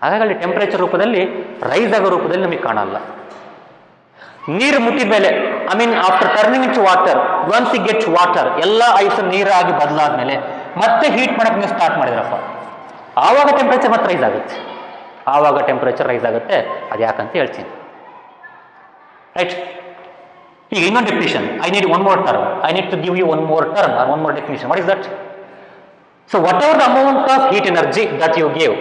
ಹಾಗಾಗಿ temperature ರೂಪದಲ್ಲಿ rice ಆಗೋ ರೂಪದಲ್ಲಿ ನಮಗೆ ಕಾಣಲ್ಲ. ನೀರು ಮುಟ್ಟಿದ ಮೇಲೆ, after turning into water, once it gets water, ಎಲ್ಲ ಐಸ್ ನೀರಾಗಿ ಬದಲಾದ್ಮೇಲೆ ಮತ್ತೆ ಹೀಟ್ ಮಾಡಕ್ಕೆ ನೀವು ಸ್ಟಾರ್ಟ್ ಮಾಡಿದ್ರಪ್ಪ, ಆವಾಗ ಟೆಂಪರೇಚರ್ ಮತ್ತೆ ರೈಸ್ ಆಗುತ್ತೆ. ಅದು ಯಾಕಂತ ಹೇಳ್ತೀನಿ. ರೈಟ್, ಈಗ ಇನ್ನೊಂದು definition. I need one more term. I need to give you one more term or one more definition. What is that? So whatever the amount of heat energy that you gave,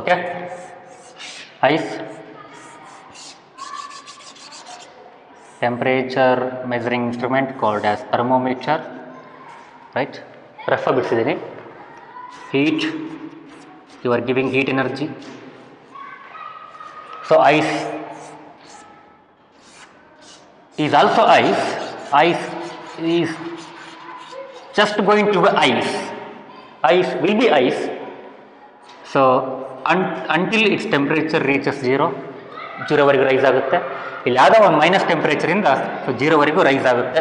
okay, ice, temperature measuring instrument called as thermometer, right? Refer ಬಿಡಿಸಿದ್ದೀನಿ. Heat, you are giving heat energy. So ice is also ice. Ice is just going to be ice. Ice will be ice. So until its temperature reaches 0ವರೆಗೂ rise ಆಗುತ್ತೆ. ಇಲ್ಲಿ ಯಾವುದೋ ಒಂದು minus ಟೆಂಪರೇಚರಿಂದ 0ವರೆಗೂ rise ಆಗುತ್ತೆ.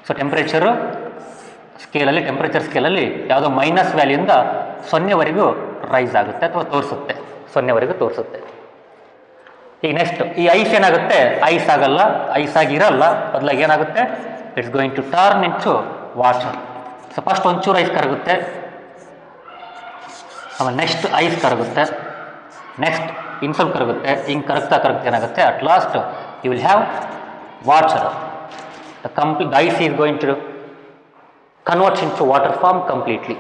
So temperature ಸ್ಕೇಲಲ್ಲಿ ಯಾವುದೋ ಮೈನಸ್ ವ್ಯಾಲ್ಯೂಯಿಂದ 0ವರೆಗೂ ರೈಸ್ ಆಗುತ್ತೆ ಅಥವಾ ತೋರಿಸುತ್ತೆ, 0ವರೆಗೂ ತೋರಿಸುತ್ತೆ. ಈಗ ನೆಕ್ಸ್ಟ್ ಈ ಐಸ್ ಏನಾಗುತ್ತೆ? ಐಸ್ ಆಗಲ್ಲ, ಐಸ್ ಆಗಿರಲ್ಲ, ಬದಲಾಗಿ ಏನಾಗುತ್ತೆ? It's going to turn into water. So first ಒಂಚೂರು ಐಸ್ ಕರಗುತ್ತೆ, ಆಮೇಲೆ ನೆಕ್ಸ್ಟ್ ಐಸ್ ಕರಗುತ್ತೆ, ನೆಕ್ಸ್ಟ್ ಇನ್ನು ಸ್ವಲ್ಪ ಕರಗುತ್ತೆ, ಹಿಂಗೆ ಕರಗ್ತಾ ಏನಾಗುತ್ತೆ? At last you will have water. The ice is going to convert into water form completely.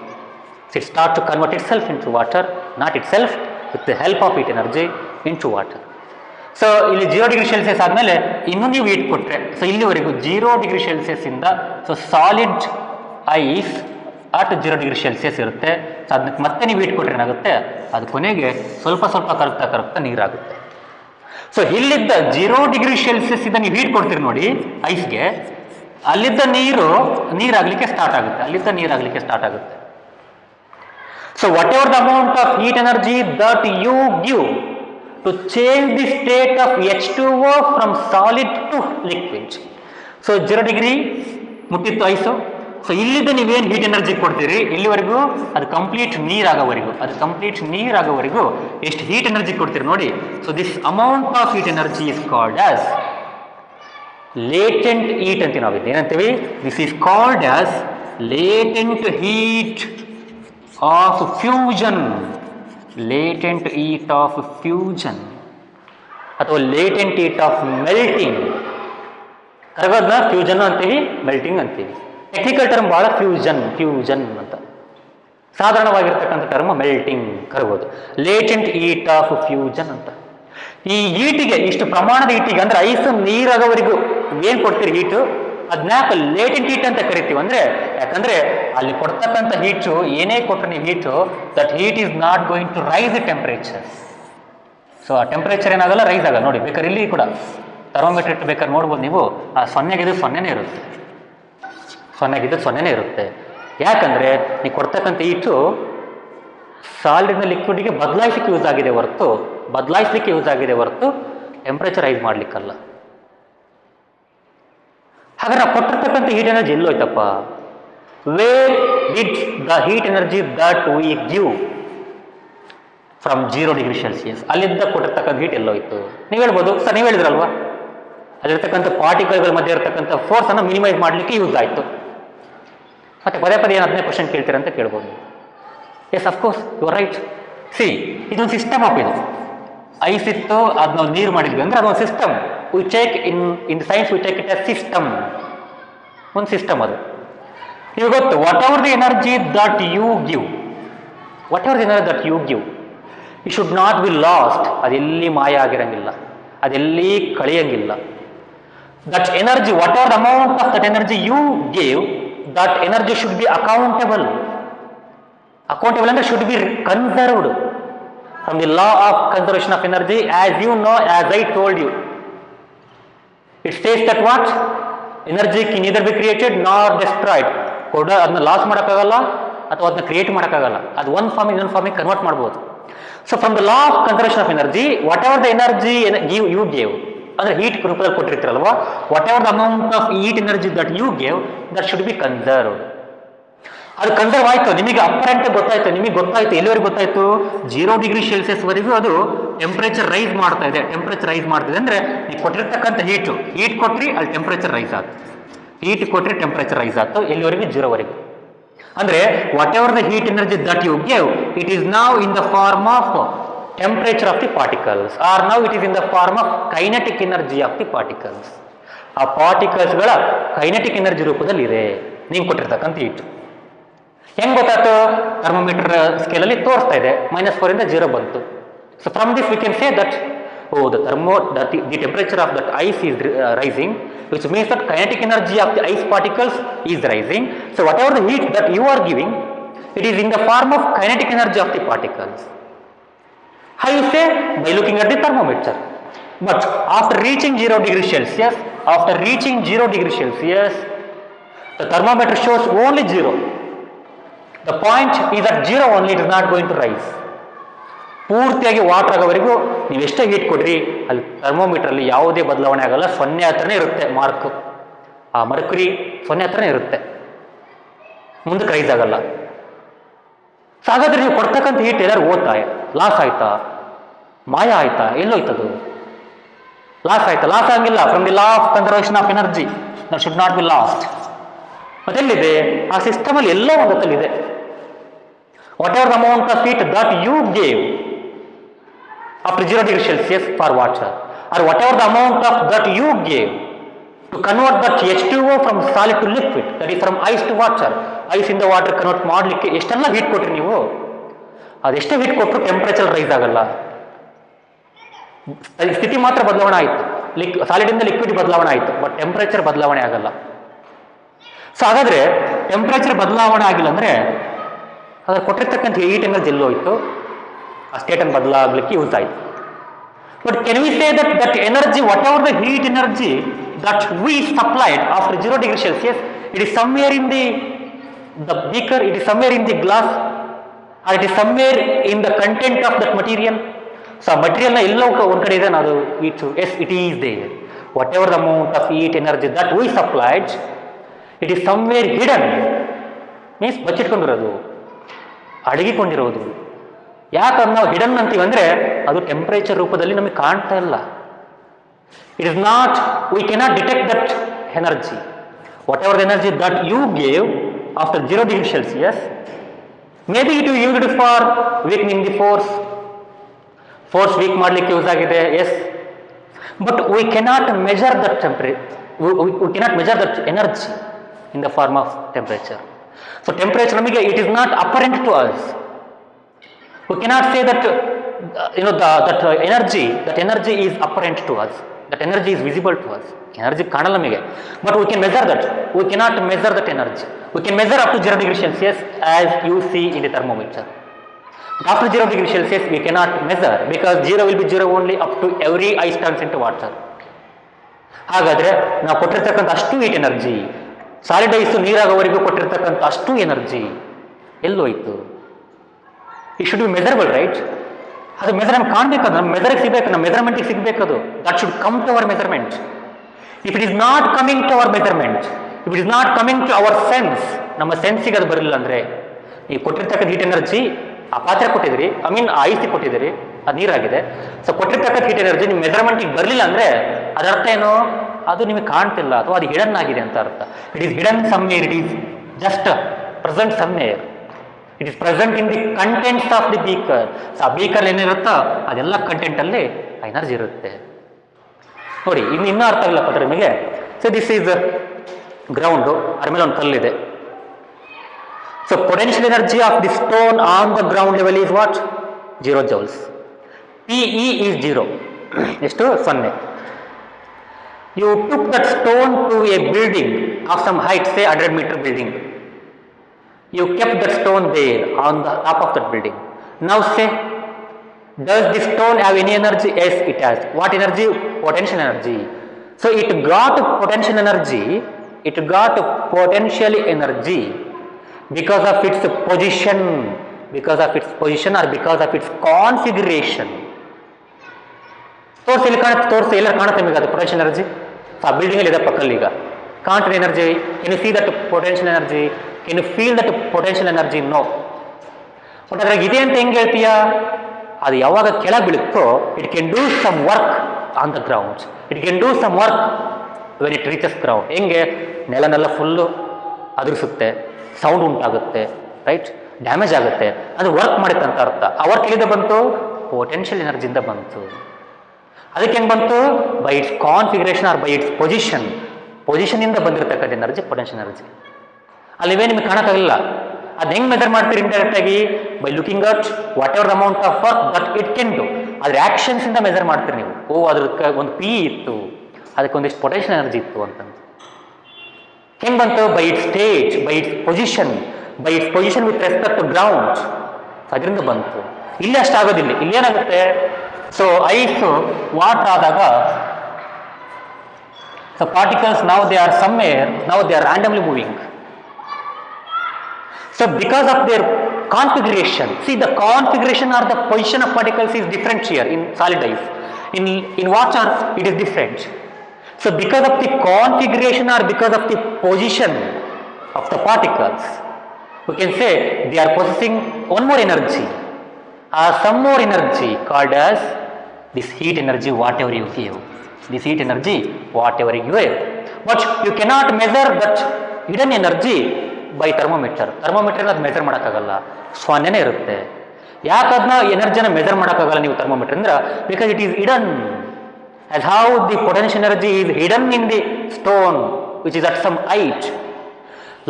It start to convert itself into water, not itself, with the help of heat energy into water. So ಇಲ್ಲಿ 0 degree Celsius ಆದಮೇಲೆ ಇನ್ನೂ ನೀವು heat ಕೊಟ್ಟರೆ, so ಇಲ್ಲಿವರೆಗೂ 0 degree ಸೆಲ್ಸಿಯಸ್ಸಿಂದ so solid ice at 0 degree Celsius ಇರುತ್ತೆ. So ಅದಕ್ಕೆ ಮತ್ತೆ ನೀವು ಹೀಟ್ ಕೊಟ್ಟರೆ ಏನಾಗುತ್ತೆ? ಅದು ಕೊನೆಗೆ ಸ್ವಲ್ಪ ಕರಗ್ತಾ ನೀರಾಗುತ್ತೆ. ಸೊ ಇಲ್ಲಿದ್ದ 0 ಡಿಗ್ರಿ ಸೆಲ್ಸಿಯಸ್ ಇಂದ ನೀವು ಹೀಟ್ ಕೊಡ್ತೀರಿ ನೋಡಿ ಐಸ್ಗೆ, ಅಲ್ಲಿದ್ದ ನೀರಾಗಲಿಕ್ಕೆ ಸ್ಟಾರ್ಟ್ ಆಗುತ್ತೆ. So whatever the amount of heat energy that you give to change the state of H2O from solid to liquid. So 0 degree ಮುಟ್ಟಿತ್ತು ಐಸು. ಸೊ ಇಲ್ಲಿದ್ದ ನೀವೇನು ಹೀಟ್ ಎನರ್ಜಿ ಕೊಡ್ತೀರಿ ಇಲ್ಲಿವರೆಗೂ, ಅದು ಕಂಪ್ಲೀಟ್ ನೀರಾಗೋವರೆಗೂ ಎಷ್ಟು ಹೀಟ್ ಎನರ್ಜಿ ಕೊಡ್ತೀರಿ ನೋಡಿ. So this amount of heat energy is called as latent heat ಅಂತ ನಾವು ಏನಂತೀವಿ? This is called as latent heat of fusion. ಅಥವಾ ಲೇಟೆಂಟ್ ಹೀಟ್ ಆಫ್ ಮೆಲ್ಟಿಂಗ್. ಕರಗೋದನ್ನ ಫ್ಯೂಷನ್ ಅಂತೀವಿ, ಮೆಲ್ಟಿಂಗ್ ಅಂತೀವಿ. ಟೆಕ್ನಿಕಲ್ ಟರ್ಮ್ ಬಹಳ ಫ್ಯೂಷನ್ ಅಂತ. ಸಾಧಾರಣವಾಗಿರ್ತಕ್ಕಂಥ ಟರ್ಮ್ ಮೆಲ್ಟಿಂಗ್, ಕರಗೋದು. ಲೇಟೆಂಟ್ ಹೀಟ್ ಆಫ್ ಫ್ಯೂಷನ್ ಅಂತ. ಈ ಹೀಟಿಗೆ, ಇಷ್ಟು ಪ್ರಮಾಣದ ಹೀಟಿಗೆ ಅಂದ್ರೆ ಐಸ್ ನೀರಾಗೋವರೆಗೂ ಏನ್ ಕೊಡ್ತೀರಿ ಹೀಟು, ಅದನ್ನ ಲೇಟೆಂಟ್ ಹೀಟ್ ಅಂತ ಕರಿತೀವಿ. ಅಂದ್ರೆ ಯಾಕಂದ್ರೆ ಅಲ್ಲಿ ಕೊಡ್ತಕ್ಕಂಥ ಹೀಟು ಏನೇ ಕೊಟ್ಟರೆ ನೀವು heat, that heat is not going to raise the temperature. So ಆ ಟೆಂಪರೇಚರ್ ಏನಾಗಲ್ಲ, ರೈಸ್ ಆಗಲ್ಲ. ನೋಡಿ ಬೇಕಾದ್ರೆ ಇಲ್ಲಿ ಕೂಡ ಥರ್ಮೋಮೀಟರ್ ಇಟ್ಟು ಬೇಕಾದ್ರೆ ನೋಡ್ಬೋದು ನೀವು, ಆ ಸೊನ್ನೆಗಿದ್ದು ಸೊನ್ನೆನೇ ಇರುತ್ತೆ, ಸೊನ್ನೆಗಿದ್ದು ಸೊನ್ನೆನೇ ಇರುತ್ತೆ. ಯಾಕಂದ್ರೆ ನೀವು ಕೊಡ್ತಕ್ಕಂಥ ಹೀಟು ಸಾಲಿಡ್ನ ಲಿಕ್ವಿಡ್ಗೆ ಬದಲಾಯಿಸಲಿಕ್ಕೆ ಯೂಸ್ ಆಗಿದೆ ಹೊರತು ಟೆಂಪರೇಚರ್ ರೈಸ್ ಮಾಡ್ಲಿಕ್ಕಲ್ಲ. ಹಾಗಾದ್ರೆ ನಾವು ಕೊಟ್ಟಿರ್ತಕ್ಕಂಥ ಹೀಟ್ ಎನರ್ಜಿ ಎಲ್ಲೋಯ್ತಪ್ಪ? Where did the heat energy that we give from 0 degree Celsius? ಅಲ್ಲಿದ್ದ ಕೊಟ್ಟಿರ್ತಕ್ಕಂಥ ಹೀಟ್ ಎಲ್ಲೋಯ್ತು? ನೀವು ಹೇಳ್ಬೋದು, ಸರ್ ನೀವು ಹೇಳಿದ್ರಲ್ವಾ, ಅಲ್ಲಿರ್ತಕ್ಕಂಥ ಪಾರ್ಟಿಕಲ್ಗಳ ಮಧ್ಯೆ ಇರತಕ್ಕಂಥ ಫೋರ್ಸ್ ಅನ್ನು ಮಿನಿಮೈಸ್ ಮಾಡಲಿಕ್ಕೆ ಯೂಸ್ ಆಯಿತು. ಮತ್ತೆ ಪದೇ ಏನು 15 ಕ್ವಶನ್ ಕೇಳ್ತೀರ ಅಂತ ಕೇಳ್ಬೋದು. Yes, of course you are right. See, ಇದೊಂದು ಸಿಸ್ಟಮ್ ಆಫ್ ಇದು. ಐಸ್ ಇತ್ತು, ಅದು ನಾವು ನೀರು ಮಾಡಿದ್ವಿ ಅಂದ್ರೆ ಅದೊಂದು system. We take in science we take it a system, ಒಂದು ಸಿಸ್ಟಮ್ ಅದು. ನೀವು ಗೊತ್ತು, whatever the energy that you give, it should not be lost. ಅದೆಲ್ಲಿ ಮಾಯ ಆಗಿರಂಗಿಲ್ಲ, ಅದೆಲ್ಲಿ ಕಳೆಯಂಗಿಲ್ಲ. That energy, whatever the amount of that energy you give, that energy should be accountable ಅಂದ್ರೆ should be conserved from the law of conservation of energy. As you know, as I told you, it says that what? Energy can neither be created nor destroyed. ಅದನ್ನ loss ಮಾಡೋಕ್ಕಾಗಲ್ಲ ಅಥವಾ ಅದನ್ನ create ಮಾಡೋಕ್ಕಾಗಲ್ಲ. ಅದು ಒಂದು form ಇನ್ನೊಂದು ಫಾರ್ಮಿಗೆ convert ಮಾಡ್ಬೋದು. So from the law of conservation of energy, whatever the energy you gave, ಅಂದ್ರೆ ಹೀಟ್ ರೂಪದಲ್ಲಿ ಕೊಟ್ಟಿರ್ತೀರಲ್ವಾ, whatever the amount of heat energy that you gave, that should be conserved. ಅದು conserve ಆಯ್ತು, ನಿಮಗೆ apparent ಗೊತ್ತಾಯ್ತು, ನಿಮಗೆ ಗೊತ್ತಾಯ್ತು. ಎಲ್ಲಿವರೆಗೆ ಗೊತ್ತಾಯ್ತು? 0 ಡಿಗ್ರಿ ಸೆಲ್ಸಿಯಸ್ ವರೆಗೂ ಅದು ಟೆಂಪರೇಚರ್ ರೈಸ್ ಮಾಡ್ತಾ ಇದೆ. ಅಂದ್ರೆ ನೀವು ಕೊಟ್ಟಿರ್ತಕ್ಕಂಥ ಹೀಟ್ ಕೊಟ್ರಿ, ಅಲ್ಲಿ ಟೆಂಪರೇಚರ್ ರೈಸ್ ಆಯ್ತು. ಹೀಟ್ ಕೊಟ್ರಿ, ಟೆಂಪರೇಚರ್ ರೈಸ್ ಆಯ್ತು. ಎಲ್ಲಿವರೆಗೂ? 0 ವರೆಗೂ. ಅಂದ್ರೆ whatever the heat energy that you gave, it is now in the form of temperature of the particles, or now it is in the form of kinetic energy of the particles. ಆ ಪಾರ್ಟಿಕಲ್ಸ್ಗಳ kinetic energy ರೂಪದಲ್ಲಿ ಇದೆ ನೀವು ಕೊಟ್ಟಿರ್ತಕ್ಕಂಥ heat. ಹೆಂಗ್ ಗೊತ್ತಾಯ್ತು? Thermometer ಸ್ಕೇಲಲ್ಲಿ ತೋರಿಸ್ತಾ ಇದೆ, -4 ಇಂದ 0 ಬಂತು. So from this we can say that the temperature of that ice is rising, which means that kinetic energy of the ice particles is rising. So whatever the heat that you are giving, it is in the form of kinetic energy of the particles. How you say? By looking at the thermometer. But after reaching 0 degree Celsius, the thermometer shows only 0. The point is at 0 only, it is not going to rise. ಪೂರ್ತಿಯಾಗಿ water ಆಗೋವರೆಗೂ ನೀವು ಎಷ್ಟೇ heat ಕೊಡ್ರಿ, ಅಲ್ಲಿ ಥರ್ಮೋಮೀಟ್ರಲ್ಲಿ ಯಾವುದೇ ಬದಲಾವಣೆ ಆಗಲ್ಲ. 0 ಹತ್ರನೇ ಇರುತ್ತೆ ಮಾರ್ಕ್. ಆ ಮರ್ಕರಿ 0 ಹತ್ರನೇ ಇರುತ್ತೆ, ಮುಂದಕ್ಕೆ ರೈಸ್ ಆಗಲ್ಲ. ಸೊ ಹಾಗಾದ್ರೆ ನೀವು ಕೊಡ್ತಕ್ಕಂಥ ಹೀಟ್ ಎಲ್ಲರೂ ಓದ್ತಾ, ಲಾಸ್ ಆಯ್ತಾ, ಮಾಯ ಆಯ್ತಾ, ಎಲ್ಲೋಯ್ತದು? ಲಾಸ್ ಆಯ್ತಾ? ಲಾಸ್ ಆಗಿಲ್ಲ. From the law of conservation of energy, that should not be lost. ಮತ್ತೆಲ್ಲಿದೆ? ಆ ಸಿಸ್ಟಮಲ್ಲಿ ಎಲ್ಲೋ ಒಂದತ್ತಲ್ಲಿದೆ. Whatever the amount of heat that you gave after 0 degree Celsius for water, or whatever the amount of that you gave to convert that H2O from solid to liquid, that is from ice to water, ice in the water convert ಮಾಡಲಿಕ್ಕೆ ಎಷ್ಟೆಲ್ಲ heat ಕೊಟ್ರಿ ನೀವು, ಅದೆಷ್ಟೇ heat ಕೊಟ್ಟರು temperature rice ಆಗಲ್ಲ. ಸ್ಥಿತಿ ಮಾತ್ರ ಬದಲಾವಣೆ ಆಯಿತು, ಸಾಲಿಡ್ ಇಂದ ಲಿಕ್ವಿಡ್ ಬದಲಾವಣೆ ಆಯಿತು, ಬಟ್ ಟೆಂಪರೇಚರ್ ಬದಲಾವಣೆ ಆಗಲ್ಲ. ಸೊ ಹಾಗಾದ್ರೆ ಟೆಂಪರೇಚರ್ ಬದಲಾವಣೆ ಆಗಿಲ್ಲ ಅಂದ್ರೆ ಅದ್ರ ಕೊಟ್ಟಿರ್ತಕ್ಕಂಥ ಹೀಟ್ ಎನರ್ಜಿ ಎಲ್ಲೋಯ್ತು? ಆ ಸ್ಟೇಟನ್ನು ಬದಲಾಗಲಿಕ್ಕೆ ಯೂಸ್ ಆಯಿತು. But can we say that energy, whatever the heat energy that we supplied after 0 degree Celsius, it is somewhere in the beaker, it is somewhere in the glass, or it is somewhere in the content of that material. So ಆ ಮಟೀರಿಯಲ್ನ ಎಲ್ಲೋ ಒಂದು ಕಡೆ ಇದೆ ಅದು heat. Yes, it is there. Whatever the amount of heat energy that we supplied, it is somewhere hidden, means ಬಚ್ಚಿಟ್ಕೊಂಡಿರೋದು, ಅಡಗಿಕೊಂಡಿರೋದು. ಯಾಕಂದ್ರೆ ನಾವು ಹಿಡನ್ ಅಂತೀವಿ ಅಂದ್ರೆ ಅದು ಟೆಂಪರೇಚರ್ ರೂಪದಲ್ಲಿ ನಮಗೆ ಕಾಣ್ತಾ ಇಲ್ಲ. It is not, we cannot detect that energy. Whatever the energy that you gave after 0 degree Celsius, maybe it you used for weakening the force weak ಮಾಡಲಿಕ್ಕೆ ಯೂಸ್ ಆಗಿದೆ. Yes, But we cannot measure that temperature, we cannot measure that energy in the form of temperature. So temperature ನಮಗೆ it is not apparent to us. We cannot say that that energy is apparent to us, that energy is visible to us. Energy ಕಾಣಲ್ಲ ನಮಗೆ, but we can measure that. We cannot measure that energy. We can measure up to 0 degree Celsius as you see in the thermometer. But after 0 degree Celsius we cannot measure, because 0 will be 0 only up to every ice turns into water. ಹಾಗಾದ್ರೆ ನಾವು ಕೊಟ್ಟಿರ್ತಕ್ಕಂಥ ಅಷ್ಟು heat energy, solid ice ನೀರಾಗೋವರೆಗೂ ಕೊಟ್ಟಿರ್ತಕ್ಕಂಥ ಅಷ್ಟು energy ಎಲ್ಲೋಯ್ತು? It should be measurable, right? ಅದು measure ನಮ್ಗೆ ಕಾಣಬೇಕದು, ನಮ್ಮ ಮೆಜರ್ಗೆ ಸಿಗಬೇಕು, ನಮ್ಮ ಮೆಜರ್ಮೆಂಟಿಗೆ ಸಿಗಬೇಕದು. That should come to our measurement. If it is not coming to our measurement, if it is not coming to our sense, ನಮ್ಮ ಸೆನ್ಸಿಗೆ ಅದು ಬರಲಿಲ್ಲ ಅಂದರೆ, ಈ ಕೊಟ್ಟಿರ್ತಕ್ಕಂಥ ಹೀಟ್ ಎನರ್ಜಿ, ಆ ಪಾತ್ರೆ ಕೊಟ್ಟಿದ್ರಿ, ಆ ಐಸಿ ಕೊಟ್ಟಿದ್ದೀರಿ, ಅದು ನೀರಾಗಿದೆ. ಸೊ ಕೊಟ್ಟಿರ್ತಕ್ಕಂಥ ಹೀಟ್ ಎನರ್ಜಿ ನಿಮ್ಮ ಮೆಜರ್ಮೆಂಟಿಗೆ ಬರಲಿಲ್ಲ ಅಂದರೆ ಅದರ ಅರ್ಥ ಏನು? ಅದು ನಿಮಗೆ ಕಾಣ್ತಿಲ್ಲ, ಅಥವಾ ಅದು ಹಿಡನ್ ಆಗಿದೆ ಅಂತ ಅರ್ಥ. It is hidden somewhere, it is just present somewhere, it is present in the contents of the beaker. ಆ ಬೀಕರ್ ಏನಿರುತ್ತೋ ಅದೆಲ್ಲ ಕಂಟೆಂಟಲ್ಲಿ ಎನರ್ಜಿ ಇರುತ್ತೆ. ನೋಡಿ, ಇನ್ನೂ ಅರ್ಥ ಆಗಿಲ್ಲ ಪತ್ರ ನಿಮಗೆ. ಸೊ ದಿಸ್ ಈಸ್ ಗ್ರೌಂಡು, ಅದ್ರ ಮೇಲೆ ಒಂದು ಕಲ್ಲಿದೆ. So potential energy of the stone on the ground level is what? 0 joules. PE is 0. ಎಷ್ಟು? 0. You took that stone to a building of some height, say 100-meter building. You kept that stone there on the top of that building. Now say, does this stone have any energy? Yes, it has. What energy? Potential energy. So it got potential energy. It got potential energy because of its position, or because of its configuration. ತೋರಿಸಿ, ಎಲ್ಲರೂ ಕಾಣುತ್ತೆ ನಿಮಗೆ ಅದು potential energy. ಆ ಬಿಲ್ಡಿಂಗಲ್ಲಿ ಇದೆ ಪಕ್ಕಲ್ಲಿ. ಈಗ ಕಾಣ್ತಿದೆ energy. Can you see that potential energy? Can you feel that potential energy? No. But ಅದ್ರಾಗ ಇದೆ ಅಂತ ಹೆಂಗೆ ಹೇಳ್ತೀಯಾ? ಅದು ಯಾವಾಗ ಕೆಳಗೆ ಬೀಳುತ್ತೋ, it can do some work on the ground, it can do some work when it reaches ground. ಹೆಂಗೆ? ನೆಲನೆಲ್ಲ ಫುಲ್ಲು ಅದುರಿಸುತ್ತೆ, ಸೌಂಡ್ ಉಂಟಾಗುತ್ತೆ, ರೈಟ್? ಡ್ಯಾಮೇಜ್ ಆಗುತ್ತೆ, ಅದು ವರ್ಕ್ ಮಾಡುತ್ತೆ ಅಂತ ಅರ್ಥ. ಆ ವರ್ಕ್ ಎಲ್ಲಿಂದ ಬಂತು? ಪೊಟೆನ್ಷಿಯಲ್ ಎನರ್ಜಿಯಿಂದ ಬಂತು. ಅದಕ್ಕೆ ಹೆಂಗೆ ಬಂತು? By its configuration or by its ಪೊಸಿಷನಿಂದ ಬಂದಿರತಕ್ಕಂಥ ಎನರ್ಜಿ ಪೊಟೆನ್ಷಿಯಲ್ ಎನರ್ಜಿ. ಅಲ್ಲಿವೇ ನಿಮಗೆ ಕಾಣಕ್ಕಾಗಲ್ಲ. ಅದು ಹೆಂಗೆ ಮೆಜರ್ ಮಾಡ್ತೀರಿ? ಇಂಡೈರೆಕ್ಟ್ ಆಗಿ by looking at what ever amount of work that it can do. ಅದ್ರ ಆಕ್ಷನ್ಸ್ ಇಂದ ಮೆಜರ್ ಮಾಡ್ತೀರಿ ನೀವು. ಅದಕ್ಕೆ ಒಂದು ಪಿ ಇತ್ತು, ಅದಕ್ಕೆ ಒಂದಿಷ್ಟು ಪೊಟೆನ್ಷಿಯಲ್ ಎನರ್ಜಿ ಇತ್ತು ಅಂತಂದು. ಹೆಂಗೆ ಬಂತು? By its stage, by its position with respect to ground. ಅದರಿಂದ ಬಂತು. ಇಲ್ಲಿ ಅಷ್ಟಾಗೋದಿಲ್ಲ. ಇಲ್ಲೇನಾಗುತ್ತೆ? ಸೊ ಐಸು ವಾಟರ್ ಆದಾಗ, ಸೊ ಪಾರ್ಟಿಕಲ್ಸ್ ನಾವು ದೇ ಆರ್ ಸಮ್ವೇರ್, ನಾವು they are randomly moving. So because of their configuration, see the configuration or the position of particles is different here in solid ice. In water it is different. So because of the configuration or because of the position of the particles, we can say they are possessing one more energy or some more energy called as this heat energy, whatever you give. This heat energy, whatever you give. But you cannot measure that hidden energy by thermometer. Thermometer ಅದು measure ಮಾಡೋಕ್ಕಾಗಲ್ಲ, ಸ್ವಾನ್ಯನೇ ಇರುತ್ತೆ. ಯಾಕೆ ಅದನ್ನ ಎನರ್ಜಿನ measure ಮಾಡೋಕ್ಕಾಗಲ್ಲ ನೀವು thermometer ಅಂದ್ರೆ? Because it is hidden. as how the potential energy is hidden in the stone which is at some height,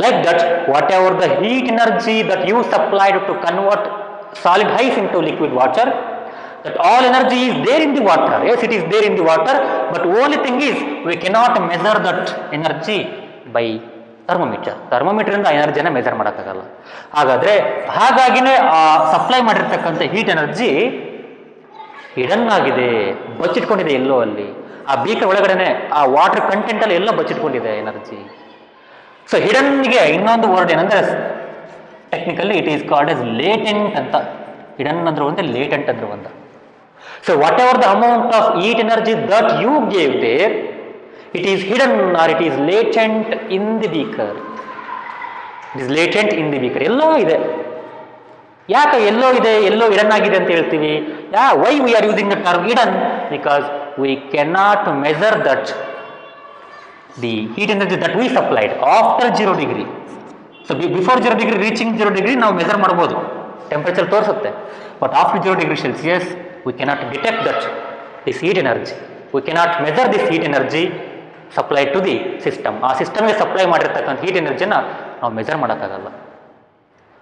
like that whatever the heat energy that you supplied to convert solid ice into liquid water, that all energy is there in the water. Yes, it is there in the water, but only thing is we cannot measure that energy by thermometer ಇಂದ ಎನರ್ಜಿನ measure ಮಾಡೋಕ್ಕಾಗಲ್ಲ. ಹಾಗಾಗಿನೇ supply ಮಾಡಿರ್ತಕ್ಕಂಥ heat energy hidden ಆಗಿದೆ, ಬಚ್ಚಿಟ್ಕೊಂಡಿದೆ ಎಲ್ಲೋ ಅಲ್ಲಿ. ಆ beaker ಒಳಗಡೆನೆ ಆ water content ಅಲ್ಲಿ ಎಲ್ಲೋ ಬಚ್ಚಿಟ್ಕೊಂಡಿದೆ ಎನರ್ಜಿ. ಸೊ ಹಿಡನ್ಗೆ ಇನ್ನೊಂದು ವರ್ಡ್ ಏನಂದ್ರೆ, technically it is called as latent ಅಂತ. ಹಿಡನ್ ಅಂದ್ರೆ ಒಂದು, ಲೇಟೆಂಟ್ ಅಂದ್ರೆ ಒಂದು. So whatever the amount of heat energy that you gave there, it is hidden or it is latent in the beaker. It is latent in the beaker. ಎಲ್ಲೋ ಇದೆ. ಯಾಕೆ ಎಲ್ಲೋ ಇದೆ, ಎಲ್ಲೋ hidden ಆಗಿದೆ ಅಂತ ಹೇಳ್ತೀವಿ? why we are using the term hidden? Because we cannot measure that the heat energy that we supplied after 0 degree. So before 0 degree, reaching 0 degree ನಾವು measure ಮಾಡ್ಬೋದು, temperature ತೋರಿಸುತ್ತೆ. But after 0 degree Celsius we cannot detect that this heat energy. We cannot measure this heat energy supply to the system. ಆ ಸಿಸ್ಟಮ್ಗೆ supply ಮಾಡಿರ್ತಕ್ಕಂಥ heat ಎನರ್ಜಿನ ನಾವು measure ಮಾಡೋಕ್ಕಾಗಲ್ಲ.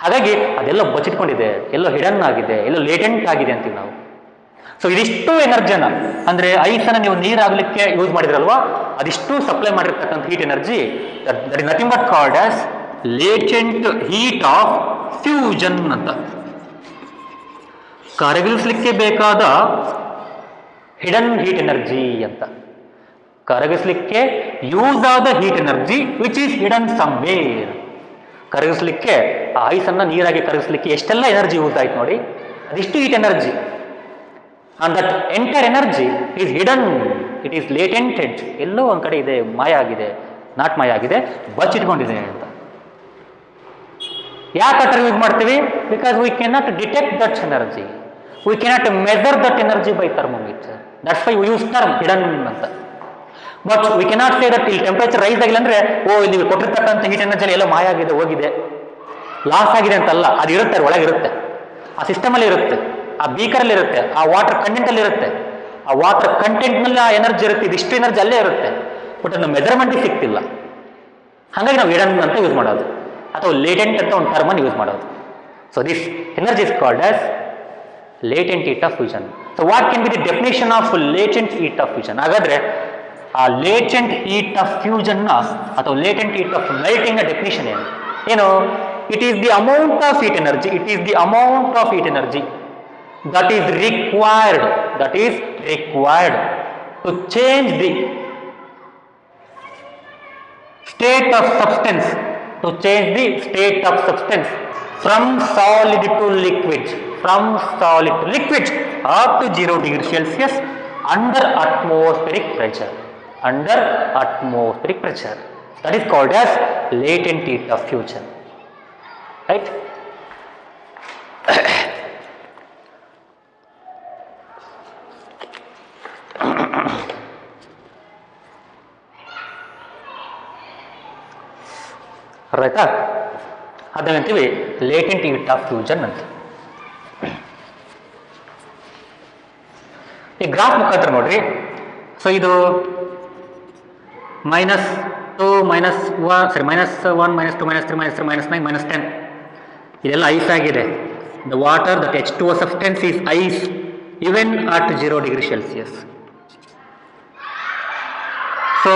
ಹಾಗಾಗಿ ಅದೆಲ್ಲ ಬಚ್ಚಿಟ್ಕೊಂಡಿದೆ, ಎಲ್ಲೋ ಹಿಡನ್ ಆಗಿದೆ, ಎಲ್ಲೋ ಲೇಟೆಂಟ್ ಆಗಿದೆ ಅಂತೀವಿ ನಾವು. ಸೊ ಇದಿಷ್ಟು ಎನರ್ಜಿನ ಅಂದರೆ ಐಸನ್ನು ನೀವು ನೀರಾಗಲಿಕ್ಕೆ ಯೂಸ್ ಮಾಡಿದ್ರಲ್ವಾ, ಅದಿಷ್ಟು ಸಪ್ಲೈ ಮಾಡಿರ್ತಕ್ಕಂಥ heat energy that is nothing but called as latent heat of fusion ಅಂತ. ಕರಗಿಸಲಿಕ್ಕೆ ಬೇಕಾದ ಹಿಡನ್ ಹೀಟ್ ಎನರ್ಜಿ ಅಂತ. ಕರಗಿಸಲಿಕ್ಕೆ ಯೂಸ್ ಆದ heat energy which is hidden somewhere. ಕರಗಿಸಲಿಕ್ಕೆ ಆ ಐಸನ್ನು ನೀರಾಗಿ ಕರಗಿಸಲಿಕ್ಕೆ ಎಷ್ಟೆಲ್ಲ ಎನರ್ಜಿ ಯೂಸ್ ಆಯ್ತು ನೋಡಿ, ಅದಿಷ್ಟು heat energy. And that entire energy is hidden, it is latented, ಎಲ್ಲೋ ಒಂದು ಕಡೆ ಇದೆ, ಮಾಯ ಆಗಿದೆ, ನಾಟ್ ಮಾಯ ಆಗಿದೆ, ಬಚ್ಚಿಟ್ಕೊಂಡಿದೆ ಅಂತ. ಯಾಕೆ ಆ ಯೂಸ್ ಮಾಡ್ತೀವಿ? Because we cannot detect that energy, we cannot measure that energy by thermometer. That's why we use term hidden ಅಂತ. But we cannot say that ಇಲ್ಲಿ ಟೆಂಪರೇಚರ್ ರೈಸ್ ಆಗಿಲ್ಲ ಅಂದ್ರೆ ಇಲ್ಲಿ ಕೊಟ್ಟಿರ್ತಕ್ಕಂಥ ಹೀಟ್ ಎನರ್ಜಿ ಎಲ್ಲ ಮಾಯ ಆಗಿದೆ, ಹೋಗಿದೆ, ಲಾಸ್ ಆಗಿದೆ ಅಂತಲ್ಲ. ಅದು ಇರುತ್ತೆ, ಒಳಗಿರುತ್ತೆ, ಆ ಸಿಸ್ಟಮಲ್ಲಿ ಇರುತ್ತೆ, ಆ ಬೀಕರಲ್ಲಿ ಇರುತ್ತೆ, ಆ ವಾಟರ್ ಕಂಟೆಂಟಲ್ಲಿ ಇರುತ್ತೆ. ಆ ವಾಟರ್ ಕಂಟೆಂಟ್ನಲ್ಲಿ ಆ ಎನರ್ಜಿ ಇರುತ್ತೆ, ಇದಿಷ್ಟು ಎನರ್ಜಿ ಅಲ್ಲೇ ಇರುತ್ತೆ. ಬಟ್ ಅದನ್ನು ಮೆಜರ್ಮೆಂಟಿಗೆ ಸಿಗ್ತಿಲ್ಲ. ಹಾಗಾಗಿ ನಾವು ಹಿಡನ್ ಅಂತ ಯೂಸ್ ಮಾಡೋದು, ಅಥವಾ ಲೇಟೆಂಟ್ ಅಂತ ಒಂದು ಟರ್ಮನ್ನು ಯೂಸ್ ಮಾಡೋದು. So this energy is called as latent heat of fusion. So what can be the definition of latent heat of fusion? ಹಾಗಾದ್ರೆ ಆ ಲೇಟೆಂಟ್ ಹೀಟ್ ಆಫ್ ಫ್ಯೂಷನ್ನ ಅಥವಾ latent heat of melting definition ಏನು? It is the amount of heat energy, it is the amount of heat energy that is required to change the state of substance, from solid to liquid, up to 0 degree Celsius under atmospheric pressure. That is called as latent heat of fusion, right? ಆಯ್ತಾ? ಅದಂತೀವಿ latent heat of fusion ಅಂತ. ಈ graph ಮುಖಾಂತರ ನೋಡ್ರಿ. So ಇದು -2 -1 -2 -3 -9 -10 ಇದೆಲ್ಲ ice ಆಗಿದೆ. The water that H2O substance is ice even at 0 degree Celsius. So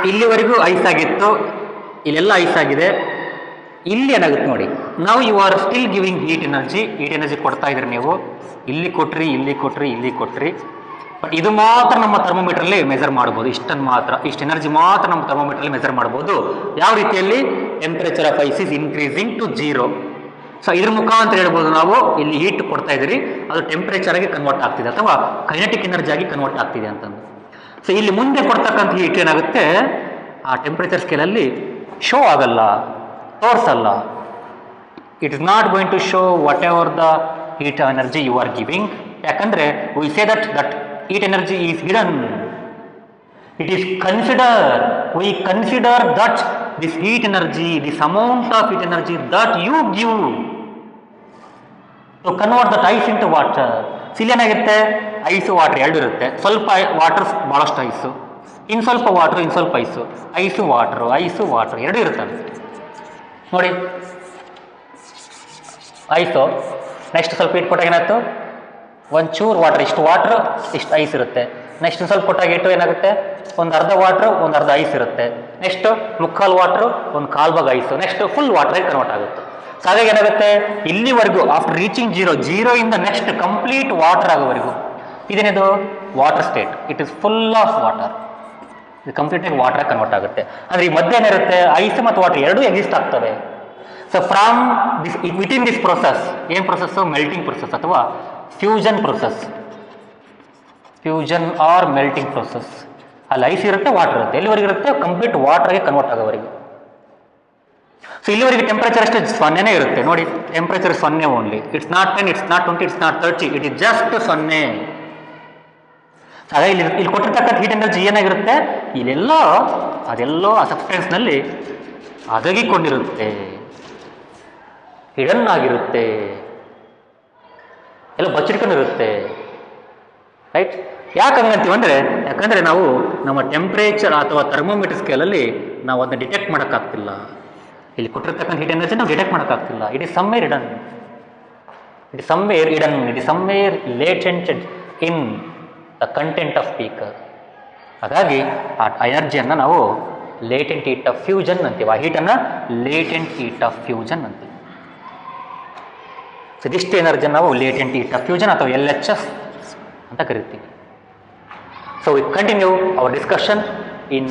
ಇಲ್ಲಿವರೆಗೂ ice ಆಗಿತ್ತು, ಇಲ್ಲೆಲ್ಲ ಐಸ್ ಆಗಿದೆ. ಇಲ್ಲಿ ಏನಾಗುತ್ತೆ ನೋಡಿ, ನಾವು you are still giving heat energy ಕೊಡ್ತಾ ಇದ್ರಿ ನೀವು. ಇಲ್ಲಿ ಕೊಟ್ರಿ, ಬಟ್ ಇದು ಮಾತ್ರ ನಮ್ಮ ಥರ್ಮೋಮೀಟ್ರಲ್ಲಿ ಮೆಜರ್ ಮಾಡ್ಬೋದು. ಇಷ್ಟು ಎನರ್ಜಿ ಮಾತ್ರ ನಮ್ಮ ಥರ್ಮೋಮೀಟ್ರಲ್ಲಿ ಮೆಜರ್ ಮಾಡ್ಬೋದು. ಯಾವ ರೀತಿಯಲ್ಲಿ? Temperature of ice is increasing to 0. So ಇದ್ರ ಮುಖಾಂತರ ಹೇಳ್ಬೋದು ನಾವು ಇಲ್ಲಿ ಹೀಟ್ ಕೊಡ್ತಾ ಇದ್ದೀರಿ, ಅದು ಟೆಂಪರೇಚರ್ ಆಗಿ ಕನ್ವರ್ಟ್ ಆಗ್ತಿದೆ ಅಥವಾ ಕೈನೆಟಿಕ್ ಎನರ್ಜಿ ಆಗಿ ಕನ್ವರ್ಟ್ ಆಗ್ತಿದೆ ಅಂತಂದು. ಸೊ ಇಲ್ಲಿ ಮುಂದೆ ಕೊಡ್ತಕ್ಕಂಥ ಹೀಟ್ ಏನಾಗುತ್ತೆ, ಆ ಟೆಂಪರೇಚರ್ ಸ್ಕೇಲಲ್ಲಿ ಶೋ ಆಗಲ್ಲ, ತೋರಿಸಲ್ಲ. It is not going to show whatever the heat energy you are giving. ಯಾಕಂದ್ರೆ we say that heat energy is hidden. It is we consider that this heat energy, this amount of heat energy that you give to convert that ice into water. ಇಲ್ಲಿ ಏನಾಗಿರುತ್ತೆ, ice water ಎರಡು ಇರುತ್ತೆ. ಸ್ವಲ್ಪ water ಭಾಳಷ್ಟು ice, ಇನ್ನು ಸ್ವಲ್ಪ water, ಇನ್ನು ಸ್ವಲ್ಪ ಐಸು ವಾಟರ್ ಎರಡು ಇರುತ್ತೆ ನೋಡಿ. ಐಸು ನೆಕ್ಸ್ಟ್ ಸ್ವಲ್ಪ ಇಟ್ಟು ಕೊಟ್ಟಾಗ ಏನಾಯ್ತು, ಒಂಚೂರು ವಾಟರ್, ಇಷ್ಟು ವಾಟ್ರ್ ಇಷ್ಟು ಐಸ್ ಇರುತ್ತೆ. ನೆಕ್ಸ್ಟ್ ಸ್ವಲ್ಪ ಕೊಟ್ಟಾಗ ಇಟ್ಟು ಏನಾಗುತ್ತೆ, ಒಂದು ಅರ್ಧ ವಾಟ್ರು ಒಂದು ಅರ್ಧ ಐಸ್ ಇರುತ್ತೆ. ನೆಕ್ಸ್ಟ್ ಮುಕ್ಕಾಲು ವಾಟ್ರು ಒಂದು ಕಾಲು ಭಾಗ ಐಸು, ನೆಕ್ಸ್ಟ್ ಫುಲ್ ವಾಟ್ರಾಗಿ ಕನ್ವರ್ಟ್ ಆಗುತ್ತೆ. ಸೊ ಹಾಗಾಗಿ ಏನಾಗುತ್ತೆ, ಇಲ್ಲಿವರೆಗೂ ಆಫ್ಟರ್ ರೀಚಿಂಗ್ ಜೀರೋ ಇಂದ ನೆಕ್ಸ್ಟ್ ಕಂಪ್ಲೀಟ್ ವಾಟರ್ ಆಗೋವರೆಗೂ ಇದೇನಿದು water state. It is full of water, ಇದು ಕಂಪ್ಲೀಟಾಗಿ ವಾಟರ್ ಕನ್ವರ್ಟ್ ಆಗುತ್ತೆ. ಅಂದರೆ ಈ ಮಧ್ಯೆ ಏನಿರುತ್ತೆ, ಐಸ್ ಮತ್ತು ವಾಟರ್ ಎರಡೂ ಎಕ್ಸಿಸ್ಟ್ ಆಗ್ತವೆ. So from this within this process, ಏನು ಪ್ರೊಸೆಸ್ಸು? ಮೆಲ್ಟಿಂಗ್ ಪ್ರೊಸೆಸ್ ಅಥವಾ ಫ್ಯೂಷನ್ ಆರ್ ಮೆಲ್ಟಿಂಗ್ ಪ್ರೊಸೆಸ್. ಅಲ್ಲಿ ಐಸ್ ಇರುತ್ತೆ, ವಾಟರ್ ಇರುತ್ತೆ. ಎಲ್ಲಿವರೆಗೆ ಇರುತ್ತೆ? ಕಂಪ್ಲೀಟ್ ವಾಟರ್ಗೆ ಕನ್ವರ್ಟ್ ಆಗೋವರೆಗೆ. ಸೊ ಇಲ್ಲಿವರೆಗೆ ಟೆಂಪರೇಚರ್ ಅಷ್ಟೇ 0ನೇ ಇರುತ್ತೆ ನೋಡಿ. Temperature 0 only. It's not 10, it's not 20, it's not 30, it is just 0. ಹಾಗಾಗಿ ಇಲ್ಲಿ ಕೊಟ್ಟಿರ್ತಕ್ಕಂಥ ಹೀಟ್ ಎನರ್ಜಿ ಏನಾಗಿರುತ್ತೆ, ಅದೆಲ್ಲೋ ಆ ಸಬ್ಸ್ಟೆನ್ಸ್ನಲ್ಲಿ ಅಡಗಿಕೊಂಡಿರುತ್ತೆ, ಹಿಡನ್ ಆಗಿರುತ್ತೆ, ಎಲ್ಲ ಬಚ್ಚಿಟ್ಕೊಂಡಿರುತ್ತೆ. ರೈಟ್. ಯಾಕೆ ಹಂಗಂತೀವಿ ಅಂದರೆ, ಯಾಕಂದರೆ ನಾವು ನಮ್ಮ ಟೆಂಪ್ರೇಚರ್ ಅಥವಾ ಥರ್ಮೋಮೀಟರ್ ಸ್ಕೇಲಲ್ಲಿ ನಾವು ಅದನ್ನ ಡಿಟೆಕ್ಟ್ ಮಾಡೋಕ್ಕಾಗ್ತಿಲ್ಲ. ಇಲ್ಲಿ ಕೊಟ್ಟಿರ್ತಕ್ಕಂಥ ಹೀಟ್ ಎನರ್ಜಿ ನಾವು ಡಿಟೆಕ್ಟ್ ಮಾಡೋಕ್ಕಾಗ್ತಿಲ್ಲ. It is somewhere hidden, it is somewhere hidden, it is somewhere latented in the content of speaker. ಹಾಗಾಗಿ ಆ ಎನರ್ಜಿಯನ್ನು ನಾವು ಲೇಟೆಂಟ್ ಹೀಟ್ ಆಫ್ ಫ್ಯೂಷನ್ ಅಂತೀವಿ. ಆ ಹೀಟನ್ನು ಲೇಟೆಂಟ್ ಹೀಟ್ ಆಫ್ ಫ್ಯೂಷನ್ ಅಂತೀವಿ. ಸೊ ಇದಿಷ್ಟು ಎನರ್ಜಿ ನಾವು ಲೇಟೆಂಟ್ ಹೀಟ್ ಆಫ್ ಫ್ಯೂಷನ್ ಅಥವಾ LHF ಅಂತ ಕರಿತೀವಿ. So we continue our discussion in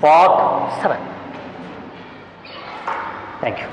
part 7. Thank you.